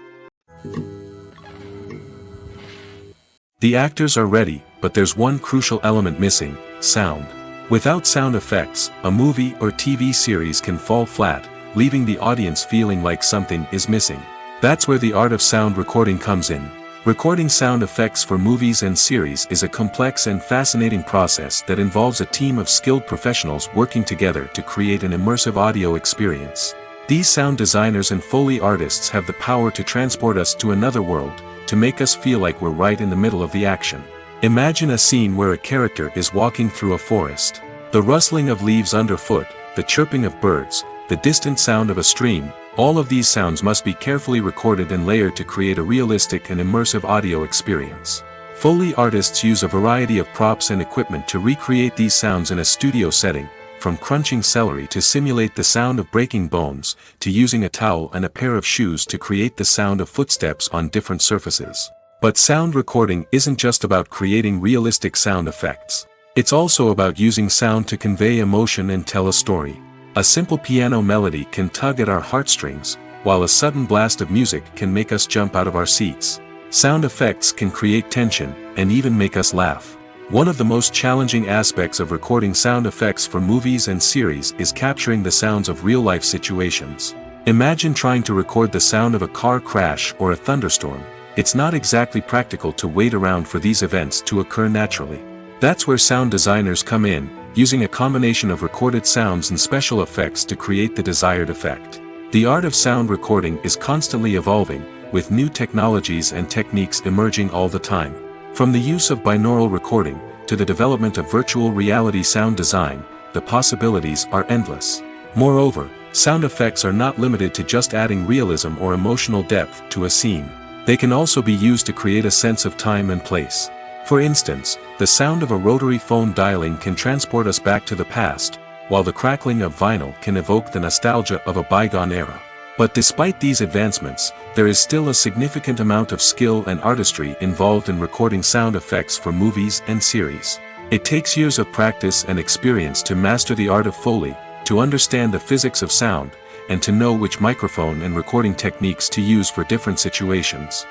The actors are ready, but there's one crucial element missing: sound. Without sound effects, a movie or TV series can fall flat, leaving the audience feeling like something is missing. That's where the art of sound recording comes in. Recording sound effects for movies and series is a complex and fascinating process that involves a team of skilled professionals working together to create an immersive audio experience. These sound designers and Foley artists have the power to transport us to another world, to make us feel like we're right in the middle of the action. Imagine a scene where a character is walking through a forest. The rustling of leaves underfoot, the chirping of birds, the distant sound of a stream, all of these sounds must be carefully recorded and layered to create a realistic and immersive audio experience. Foley artists use a variety of props and equipment to recreate these sounds in a studio setting, from crunching celery to simulate the sound of breaking bones, to using a towel and a pair of shoes to create the sound of footsteps on different surfaces. But sound recording isn't just about creating realistic sound effects. It's also about using sound to convey emotion and tell a story. A simple piano melody can tug at our heartstrings, while a sudden blast of music can make us jump out of our seats. Sound effects can create tension, and even make us laugh. One of the most challenging aspects of recording sound effects for movies and series is capturing the sounds of real-life situations. Imagine trying to record the sound of a car crash or a thunderstorm. It's not exactly practical to wait around for these events to occur naturally. That's where sound designers come in, using a combination of recorded sounds and special effects to create the desired effect. The art of sound recording is constantly evolving, with new technologies and techniques emerging all the time. From the use of binaural recording, to the development of virtual reality sound design, the possibilities are endless. Moreover, sound effects are not limited to just adding realism or emotional depth to a scene. They can also be used to create a sense of time and place. For instance, the sound of a rotary phone dialing can transport us back to the past, while the crackling of vinyl can evoke the nostalgia of a bygone era. But despite these advancements, there is still a significant amount of skill and artistry involved in recording sound effects for movies and series. It takes years of practice and experience to master the art of Foley, to understand the physics of sound, and to know which microphone and recording techniques to use for different situations.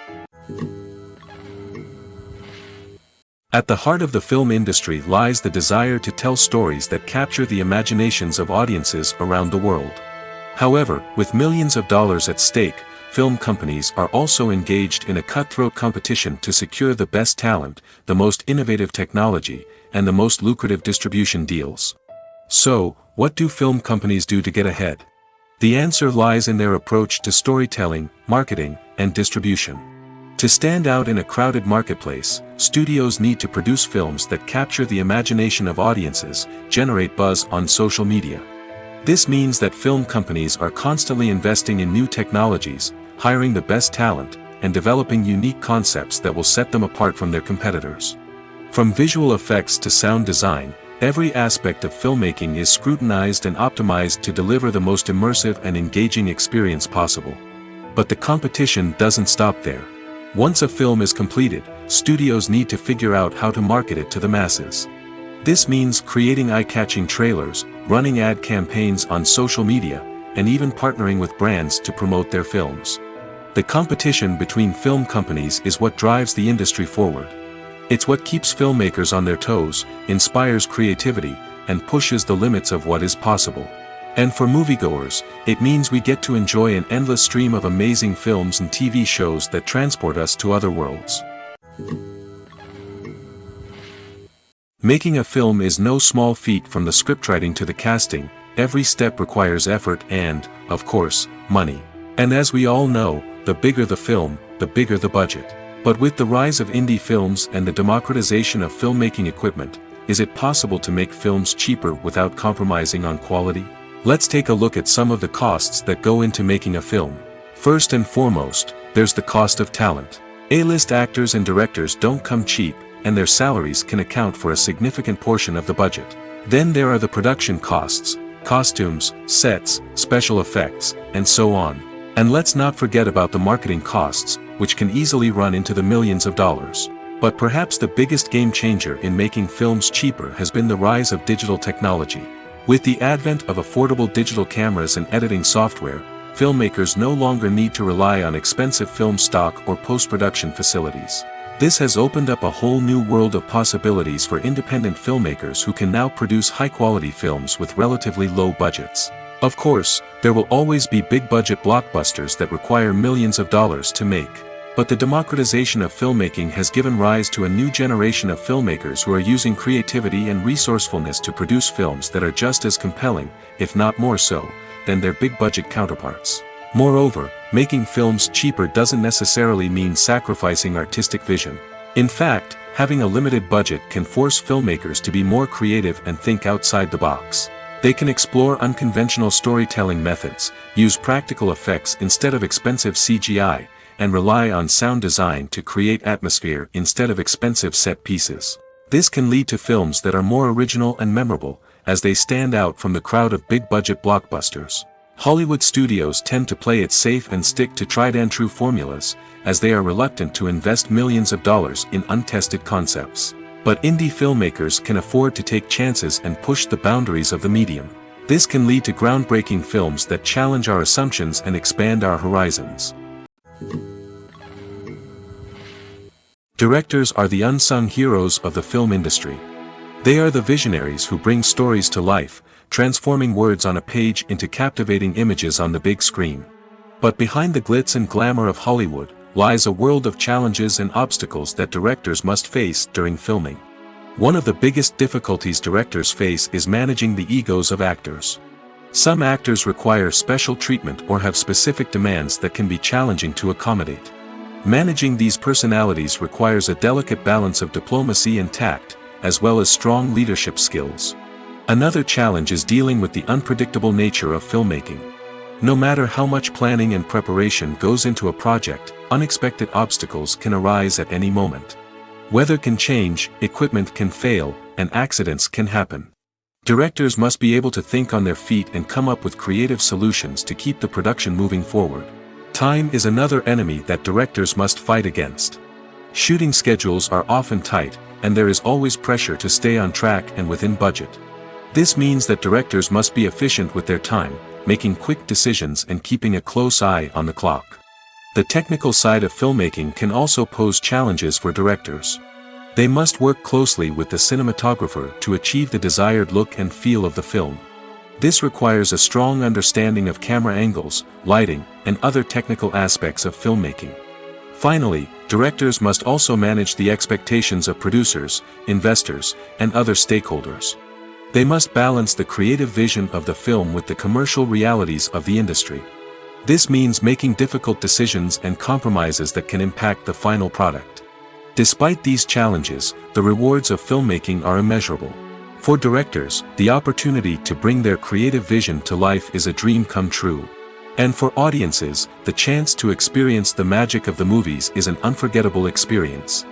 At the heart of the film industry lies the desire to tell stories that capture the imaginations of audiences around the world. However, with millions of dollars at stake, film companies are also engaged in a cutthroat competition to secure the best talent, the most innovative technology, and the most lucrative distribution deals. So, what do film companies do to get ahead? The answer lies in their approach to storytelling, marketing, and distribution. To stand out in a crowded marketplace, studios need to produce films that capture the imagination of audiences, generate buzz on social media. This means that film companies are constantly investing in new technologies, hiring the best talent, and developing unique concepts that will set them apart from their competitors. From visual effects to sound design, every aspect of filmmaking is scrutinized and optimized to deliver the most immersive and engaging experience possible. But the competition doesn't stop there. Once a film is completed, studios need to figure out how to market it to the masses. This means creating eye-catching trailers, running ad campaigns on social media, and even partnering with brands to promote their films. The competition between film companies is what drives the industry forward. It's what keeps filmmakers on their toes, inspires creativity, and pushes the limits of what is possible. And for moviegoers, it means we get to enjoy an endless stream of amazing films and TV shows that transport us to other worlds. Making a film is no small feat. From the scriptwriting to the casting, every step requires effort and, of course, money. And as we all know, the bigger the film, the bigger the budget. But with the rise of indie films and the democratization of filmmaking equipment, is it possible to make films cheaper without compromising on quality? Let's take a look at some of the costs that go into making a film. First and foremost, there's the cost of talent. A-list actors and directors don't come cheap, and their salaries can account for a significant portion of the budget. Then there are the production costs, costumes, sets, special effects, and so on. And let's not forget about the marketing costs, which can easily run into the millions of dollars. But perhaps the biggest game changer in making films cheaper has been the rise of digital technology. With the advent of affordable digital cameras and editing software, filmmakers no longer need to rely on expensive film stock or post-production facilities. This has opened up a whole new world of possibilities for independent filmmakers who can now produce high-quality films with relatively low budgets. Of course, there will always be big-budget blockbusters that require millions of dollars to make. But the democratization of filmmaking has given rise to a new generation of filmmakers who are using creativity and resourcefulness to produce films that are just as compelling, if not more so, than their big-budget counterparts. Moreover, making films cheaper doesn't necessarily mean sacrificing artistic vision. In fact, having a limited budget can force filmmakers to be more creative and think outside the box. They can explore unconventional storytelling methods, use practical effects instead of expensive CGI, and rely on sound design to create atmosphere instead of expensive set pieces. This can lead to films that are more original and memorable, as they stand out from the crowd of big-budget blockbusters. Hollywood studios tend to play it safe and stick to tried-and-true formulas, as they are reluctant to invest millions of dollars in untested concepts. But indie filmmakers can afford to take chances and push the boundaries of the medium. This can lead to groundbreaking films that challenge our assumptions and expand our horizons. Directors are the unsung heroes of the film industry. They are the visionaries who bring stories to life, transforming words on a page into captivating images on the big screen. But behind the glitz and glamour of Hollywood lies a world of challenges and obstacles that directors must face during filming. One of the biggest difficulties directors face is managing the egos of actors. Some actors require special treatment or have specific demands that can be challenging to accommodate. Managing these personalities requires a delicate balance of diplomacy and tact, as well as strong leadership skills. Another challenge is dealing with the unpredictable nature of filmmaking. No matter how much planning and preparation goes into a project, unexpected obstacles can arise at any moment. Weather can change, equipment can fail, and accidents can happen. Directors must be able to think on their feet and come up with creative solutions to keep the production moving forward. Time is another enemy that directors must fight against. Shooting schedules are often tight, and there is always pressure to stay on track and within budget. This means that directors must be efficient with their time, making quick decisions and keeping a close eye on the clock. The technical side of filmmaking can also pose challenges for directors. They must work closely with the cinematographer to achieve the desired look and feel of the film. This requires a strong understanding of camera angles, lighting, and other technical aspects of filmmaking. Finally, directors must also manage the expectations of producers, investors, and other stakeholders. They must balance the creative vision of the film with the commercial realities of the industry. This means making difficult decisions and compromises that can impact the final product. Despite these challenges, the rewards of filmmaking are immeasurable. For directors, the opportunity to bring their creative vision to life is a dream come true. And for audiences, the chance to experience the magic of the movies is an unforgettable experience.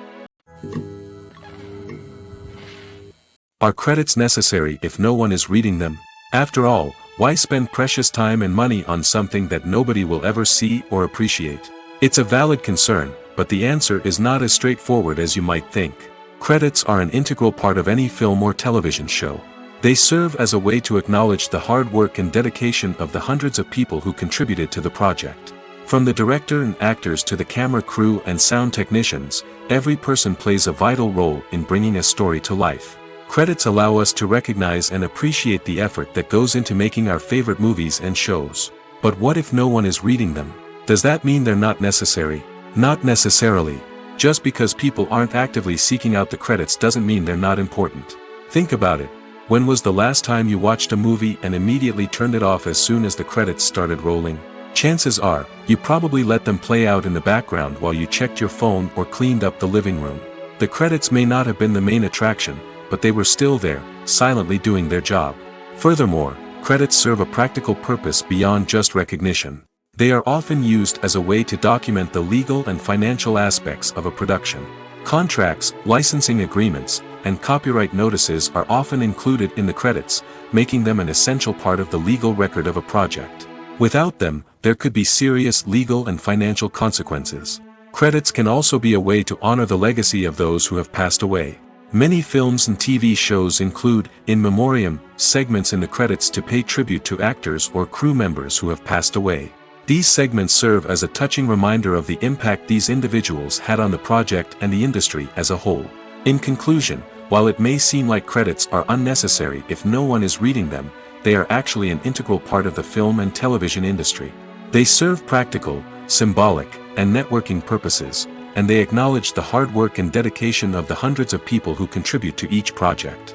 Are credits necessary if no one is reading them? After all, why spend precious time and money on something that nobody will ever see or appreciate? It's a valid concern, but the answer is not as straightforward as you might think. Credits are an integral part of any film or television show. They serve as a way to acknowledge the hard work and dedication of the hundreds of people who contributed to the project. From the director and actors to the camera crew and sound technicians, every person plays a vital role in bringing a story to life. Credits allow us to recognize and appreciate the effort that goes into making our favorite movies and shows. But what if no one is reading them? Does that mean they're not necessary? Not necessarily. Just because people aren't actively seeking out the credits doesn't mean they're not important. Think about it. When was the last time you watched a movie and immediately turned it off as soon as the credits started rolling? Chances are, you probably let them play out in the background while you checked your phone or cleaned up the living room. The credits may not have been the main attraction, but they were still there, silently doing their job. Furthermore, credits serve a practical purpose beyond just recognition. They are often used as a way to document the legal and financial aspects of a production. Contracts, licensing agreements, and copyright notices are often included in the credits, making them an essential part of the legal record of a project. Without them, there could be serious legal and financial consequences. Credits can also be a way to honor the legacy of those who have passed away. Many films and TV shows include, in memoriam, segments in the credits to pay tribute to actors or crew members who have passed away. These segments serve as a touching reminder of the impact these individuals had on the project and the industry as a whole. In conclusion, while it may seem like credits are unnecessary if no one is reading them, they are actually an integral part of the film and television industry. They serve practical, symbolic, and networking purposes, and they acknowledge the hard work and dedication of the hundreds of people who contribute to each project.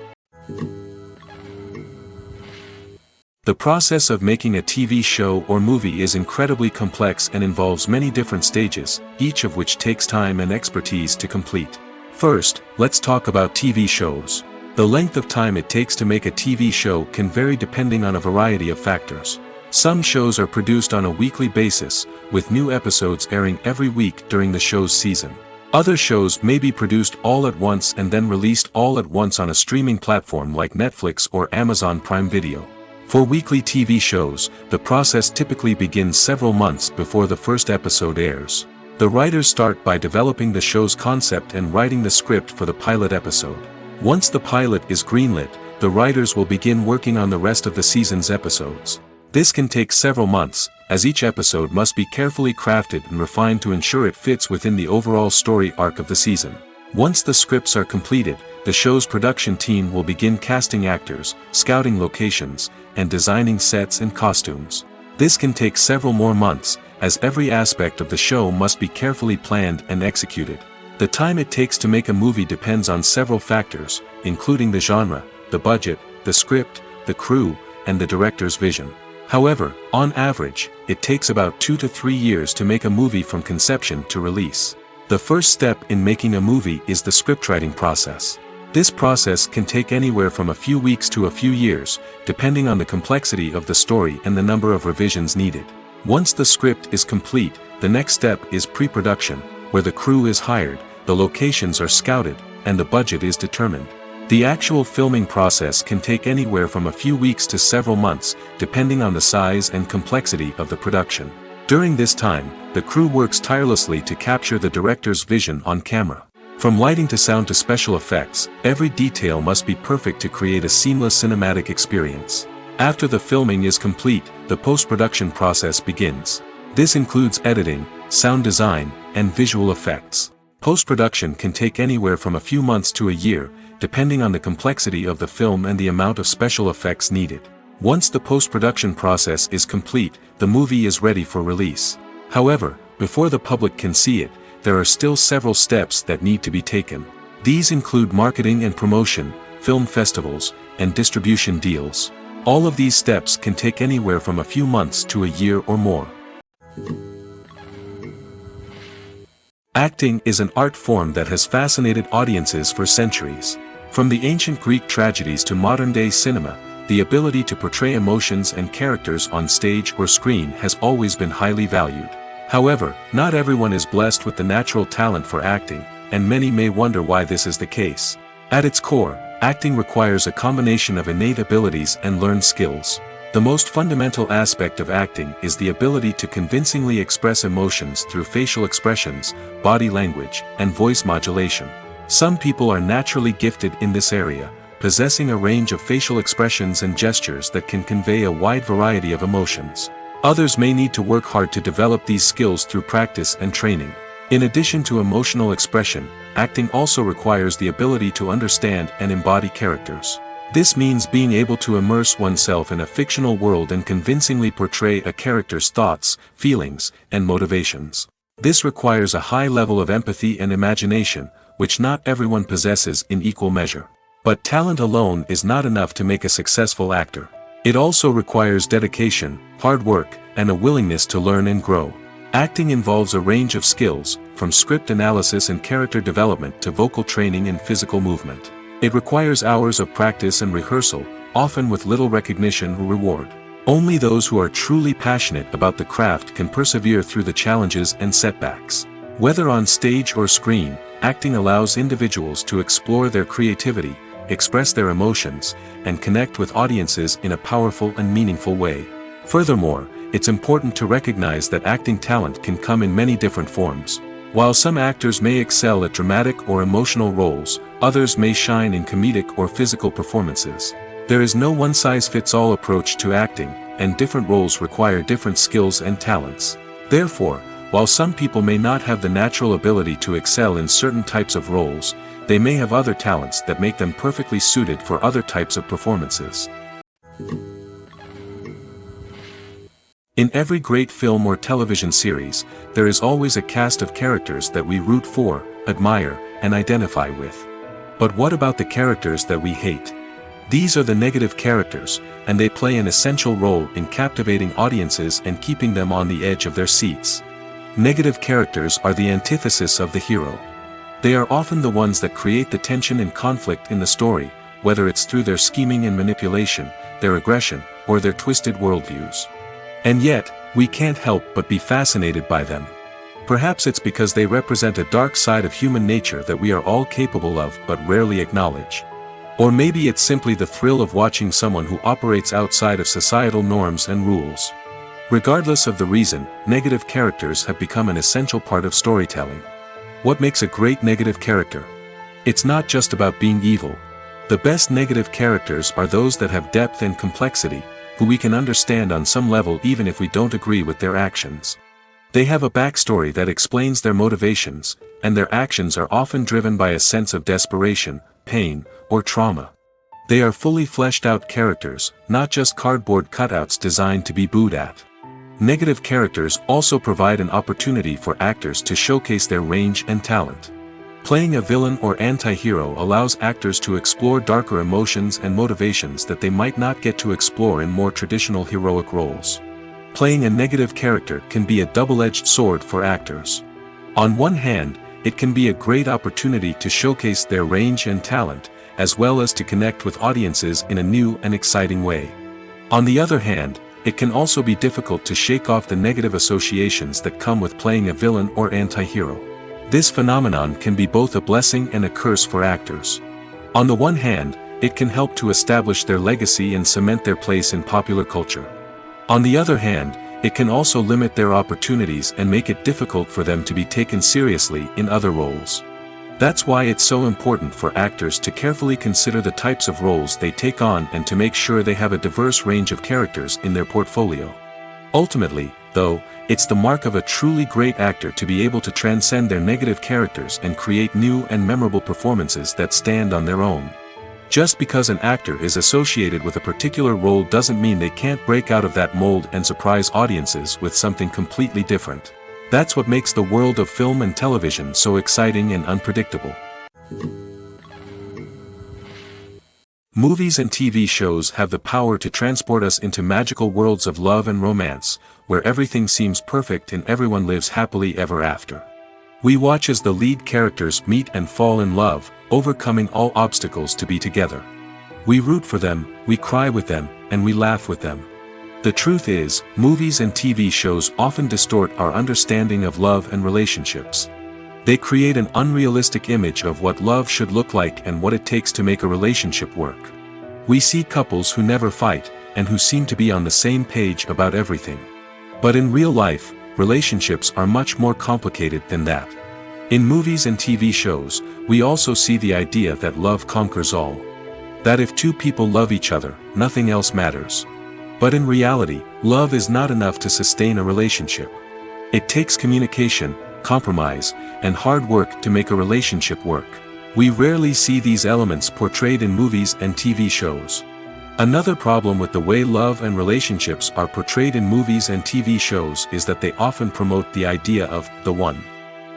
The process of making a TV show or movie is incredibly complex and involves many different stages, each of which takes time and expertise to complete. First, let's talk about TV shows. The length of time it takes to make a TV show can vary depending on a variety of factors. Some shows are produced on a weekly basis, with new episodes airing every week during the show's season. Other shows may be produced all at once and then released all at once on a streaming platform like Netflix or Amazon Prime Video. For weekly TV shows, the process typically begins several months before the first episode airs. The writers start by developing the show's concept and writing the script for the pilot episode. Once the pilot is greenlit, the writers will begin working on the rest of the season's episodes. This can take several months, as each episode must be carefully crafted and refined to ensure it fits within the overall story arc of the season. Once the scripts are completed, the show's production team will begin casting actors, scouting locations, and designing sets and costumes. This can take several more months, as every aspect of the show must be carefully planned and executed. The time it takes to make a movie depends on several factors, including the genre, the budget, the script, the crew, and the director's vision. However, on average, it takes about 2 to 3 years to make a movie from conception to release. The first step in making a movie is the scriptwriting process. This process can take anywhere from a few weeks to a few years, depending on the complexity of the story and the number of revisions needed. Once the script is complete, the next step is pre-production, where the crew is hired, the locations are scouted, and the budget is determined. The actual filming process can take anywhere from a few weeks to several months, depending on the size and complexity of the production. During this time, the crew works tirelessly to capture the director's vision on camera. From lighting to sound to special effects, every detail must be perfect to create a seamless cinematic experience. After the filming is complete, the post-production process begins. This includes editing, sound design, and visual effects. Post-production can take anywhere from a few months to a year, depending on the complexity of the film and the amount of special effects needed. Once the post-production process is complete, the movie is ready for release. However, before the public can see it, there are still several steps that need to be taken. These include marketing and promotion, film festivals, and distribution deals. All of these steps can take anywhere from a few months to a year or more. Acting is an art form that has fascinated audiences for centuries. From the ancient Greek tragedies to modern-day cinema, the ability to portray emotions and characters on stage or screen has always been highly valued. However, not everyone is blessed with the natural talent for acting, and many may wonder why this is the case. At its core, acting requires a combination of innate abilities and learned skills. The most fundamental aspect of acting is the ability to convincingly express emotions through facial expressions, body language, and voice modulation. Some people are naturally gifted in this area, possessing a range of facial expressions and gestures that can convey a wide variety of emotions. Others may need to work hard to develop these skills through practice and training. In addition to emotional expression, acting also requires the ability to understand and embody characters. This means being able to immerse oneself in a fictional world and convincingly portray a character's thoughts, feelings, and motivations. This requires a high level of empathy and imagination, which not everyone possesses in equal measure. But talent alone is not enough to make a successful actor. It also requires dedication, hard work, and a willingness to learn and grow. Acting involves a range of skills, from script analysis and character development to vocal training and physical movement. It requires hours of practice and rehearsal, often with little recognition or reward. Only those who are truly passionate about the craft can persevere through the challenges and setbacks. Whether on stage or screen, acting allows individuals to explore their creativity, express their emotions, and connect with audiences in a powerful and meaningful way. Furthermore, it's important to recognize that acting talent can come in many different forms. While some actors may excel at dramatic or emotional roles, others may shine in comedic or physical performances. There is no one-size-fits-all approach to acting, and different roles require different skills and talents. Therefore, while some people may not have the natural ability to excel in certain types of roles, they may have other talents that make them perfectly suited for other types of performances. In every great film or television series, there is always a cast of characters that we root for, admire, and identify with. But what about the characters that we hate? These are the negative characters, and they play an essential role in captivating audiences and keeping them on the edge of their seats. Negative characters are the antithesis of the hero. They are often the ones that create the tension and conflict in the story, whether it's through their scheming and manipulation, their aggression, or their twisted worldviews. And yet, we can't help but be fascinated by them. Perhaps it's because they represent a dark side of human nature that we are all capable of but rarely acknowledge. Or maybe it's simply the thrill of watching someone who operates outside of societal norms and rules. Regardless of the reason, negative characters have become an essential part of storytelling. What makes a great negative character? It's not just about being evil. The best negative characters are those that have depth and complexity, who we can understand on some level even if we don't agree with their actions. They have a backstory that explains their motivations, and their actions are often driven by a sense of desperation, pain, or trauma. They are fully fleshed out characters, not just cardboard cutouts designed to be booed at. Negative characters also provide an opportunity for actors to showcase their range and talent. Playing a villain or anti-hero allows actors to explore darker emotions and motivations that they might not get to explore in more traditional heroic roles. Playing a negative character can be a double-edged sword for actors. On one hand, it can be a great opportunity to showcase their range and talent, as well as to connect with audiences in a new and exciting way. On the other hand, it can also be difficult to shake off the negative associations that come with playing a villain or anti-hero. This phenomenon can be both a blessing and a curse for actors. On the one hand, it can help to establish their legacy and cement their place in popular culture. On the other hand, it can also limit their opportunities and make it difficult for them to be taken seriously in other roles. That's why it's so important for actors to carefully consider the types of roles they take on and to make sure they have a diverse range of characters in their portfolio. Ultimately, though, it's the mark of a truly great actor to be able to transcend their negative characters and create new and memorable performances that stand on their own. Just because an actor is associated with a particular role doesn't mean they can't break out of that mold and surprise audiences with something completely different. That's what makes the world of film and television so exciting and unpredictable. Movies and TV shows have the power to transport us into magical worlds of love and romance, where everything seems perfect and everyone lives happily ever after. We watch as the lead characters meet and fall in love, overcoming all obstacles to be together. We root for them, we cry with them, and we laugh with them. The truth is, movies and TV shows often distort our understanding of love and relationships. They create an unrealistic image of what love should look like and what it takes to make a relationship work. We see couples who never fight, and who seem to be on the same page about everything. But in real life, relationships are much more complicated than that. In movies and TV shows, we also see the idea that love conquers all. That if two people love each other, nothing else matters. But in reality, love is not enough to sustain a relationship. It takes communication, compromise, and hard work to make a relationship work. We rarely see these elements portrayed in movies and TV shows. Another problem with the way love and relationships are portrayed in movies and TV shows is that they often promote the idea of the one.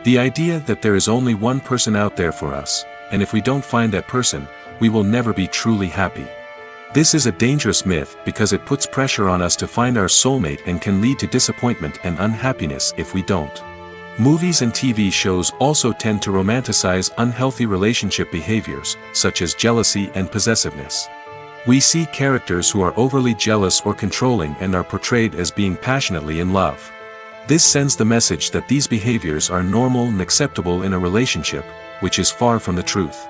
The idea that there is only one person out there for us, and if we don't find that person, we will never be truly happy. This is a dangerous myth because it puts pressure on us to find our soulmate and can lead to disappointment and unhappiness if we don't. Movies and TV shows also tend to romanticize unhealthy relationship behaviors, such as jealousy and possessiveness. We see characters who are overly jealous or controlling and are portrayed as being passionately in love. This sends the message that these behaviors are normal and acceptable in a relationship, which is far from the truth.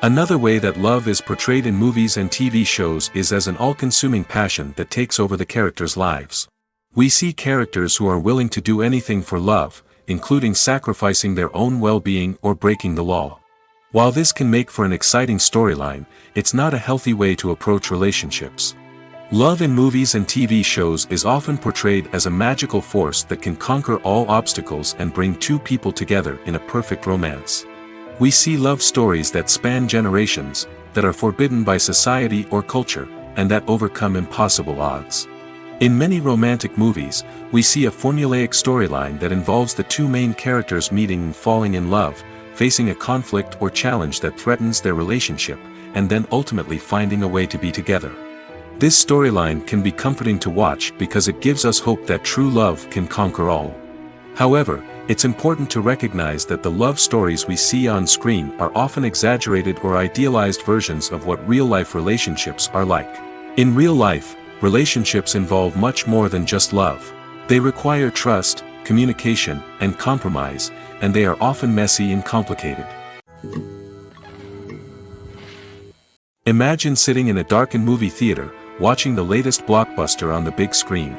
Another way that love is portrayed in movies and TV shows is as an all-consuming passion that takes over the characters' lives. We see characters who are willing to do anything for love, including sacrificing their own well-being or breaking the law. While this can make for an exciting storyline, it's not a healthy way to approach relationships. Love in movies and TV shows is often portrayed as a magical force that can conquer all obstacles and bring two people together in a perfect romance. We see love stories that span generations, that are forbidden by society or culture, and that overcome impossible odds. In many romantic movies, we see a formulaic storyline that involves the two main characters meeting and falling in love, facing a conflict or challenge that threatens their relationship, and then ultimately finding a way to be together. This storyline can be comforting to watch because it gives us hope that true love can conquer all. However, it's important to recognize that the love stories we see on screen are often exaggerated or idealized versions of what real-life relationships are like. In real life, relationships involve much more than just love. They require trust, communication, and compromise, and they are often messy and complicated. Imagine sitting in a darkened movie theater, watching the latest blockbuster on the big screen.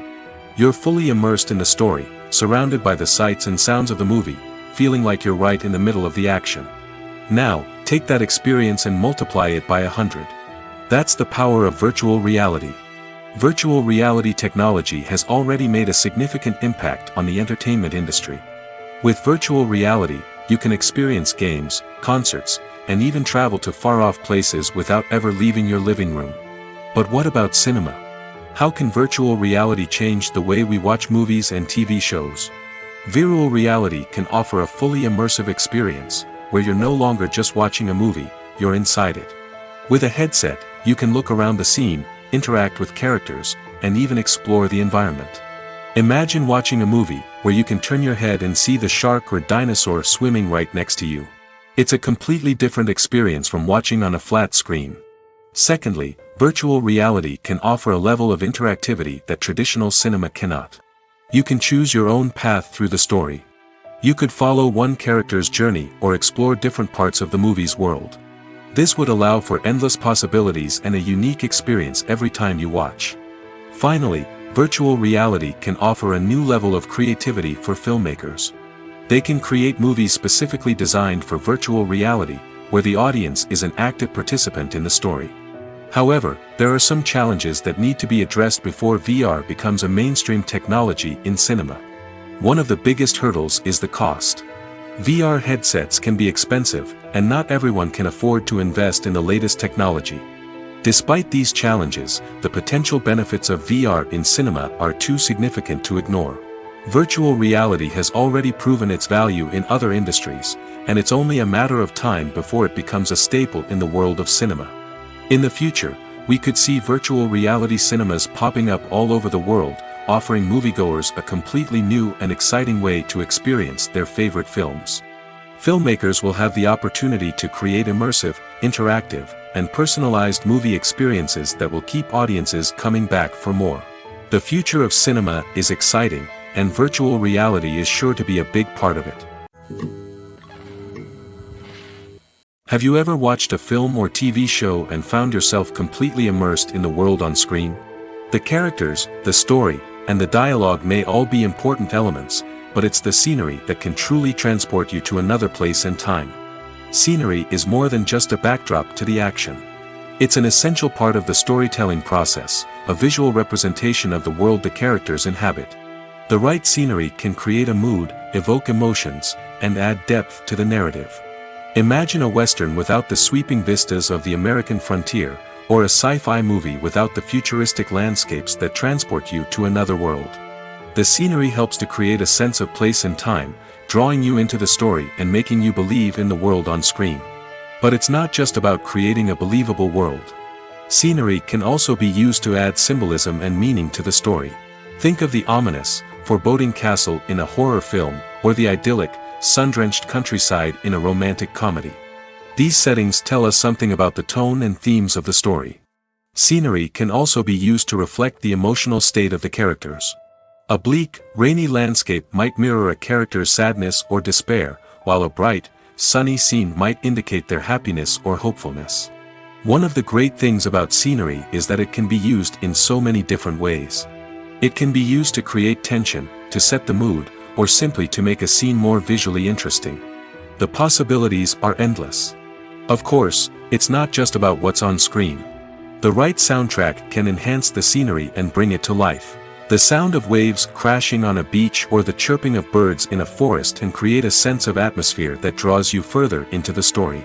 You're fully immersed in the story, surrounded by the sights and sounds of the movie, feeling like you're right in the middle of the action. Now, take that experience and multiply it by 100. That's the power of virtual reality. Virtual reality technology has already made a significant impact on the entertainment industry. With virtual reality, you can experience games, concerts, and even travel to far-off places without ever leaving your living room. But what about cinema? How can virtual reality change the way we watch movies and TV shows? Virtual reality can offer a fully immersive experience, where you're no longer just watching a movie, you're inside it. With a headset, you can look around the scene, interact with characters, and even explore the environment. Imagine watching a movie, where you can turn your head and see the shark or dinosaur swimming right next to you. It's a completely different experience from watching on a flat screen. Secondly, virtual reality can offer a level of interactivity that traditional cinema cannot. You can choose your own path through the story. You could follow one character's journey or explore different parts of the movie's world. This would allow for endless possibilities and a unique experience every time you watch. Finally, virtual reality can offer a new level of creativity for filmmakers. They can create movies specifically designed for virtual reality, where the audience is an active participant in the story. However, there are some challenges that need to be addressed before VR becomes a mainstream technology in cinema. One of the biggest hurdles is the cost. VR headsets can be expensive, and not everyone can afford to invest in the latest technology. Despite these challenges, the potential benefits of VR in cinema are too significant to ignore. Virtual reality has already proven its value in other industries, and it's only a matter of time before it becomes a staple in the world of cinema. In the future, we could see virtual reality cinemas popping up all over the world, offering moviegoers a completely new and exciting way to experience their favorite films. Filmmakers will have the opportunity to create immersive, interactive, and personalized movie experiences that will keep audiences coming back for more. The future of cinema is exciting, and virtual reality is sure to be a big part of it. Have you ever watched a film or TV show and found yourself completely immersed in the world on screen? The characters, the story, and the dialogue may all be important elements, but it's the scenery that can truly transport you to another place and time. Scenery is more than just a backdrop to the action. It's an essential part of the storytelling process, a visual representation of the world the characters inhabit. The right scenery can create a mood, evoke emotions, and add depth to the narrative. Imagine a Western without the sweeping vistas of the American frontier, or a sci-fi movie without the futuristic landscapes that transport you to another world. The scenery helps to create a sense of place and time, drawing you into the story and making you believe in the world on screen. But it's not just about creating a believable world. Scenery can also be used to add symbolism and meaning to the story. Think of the ominous, foreboding castle in a horror film, or the idyllic, sun-drenched countryside in a romantic comedy. These settings tell us something about the tone and themes of the story. Scenery can also be used to reflect the emotional state of the characters. A bleak, rainy landscape might mirror a character's sadness or despair, while a bright, sunny scene might indicate their happiness or hopefulness. One of the great things about scenery is that it can be used in so many different ways. It can be used to create tension, to set the mood, or simply to make a scene more visually interesting. The possibilities are endless. Of course, it's not just about what's on screen. The right soundtrack can enhance the scenery and bring it to life. The sound of waves crashing on a beach or the chirping of birds in a forest can create a sense of atmosphere that draws you further into the story.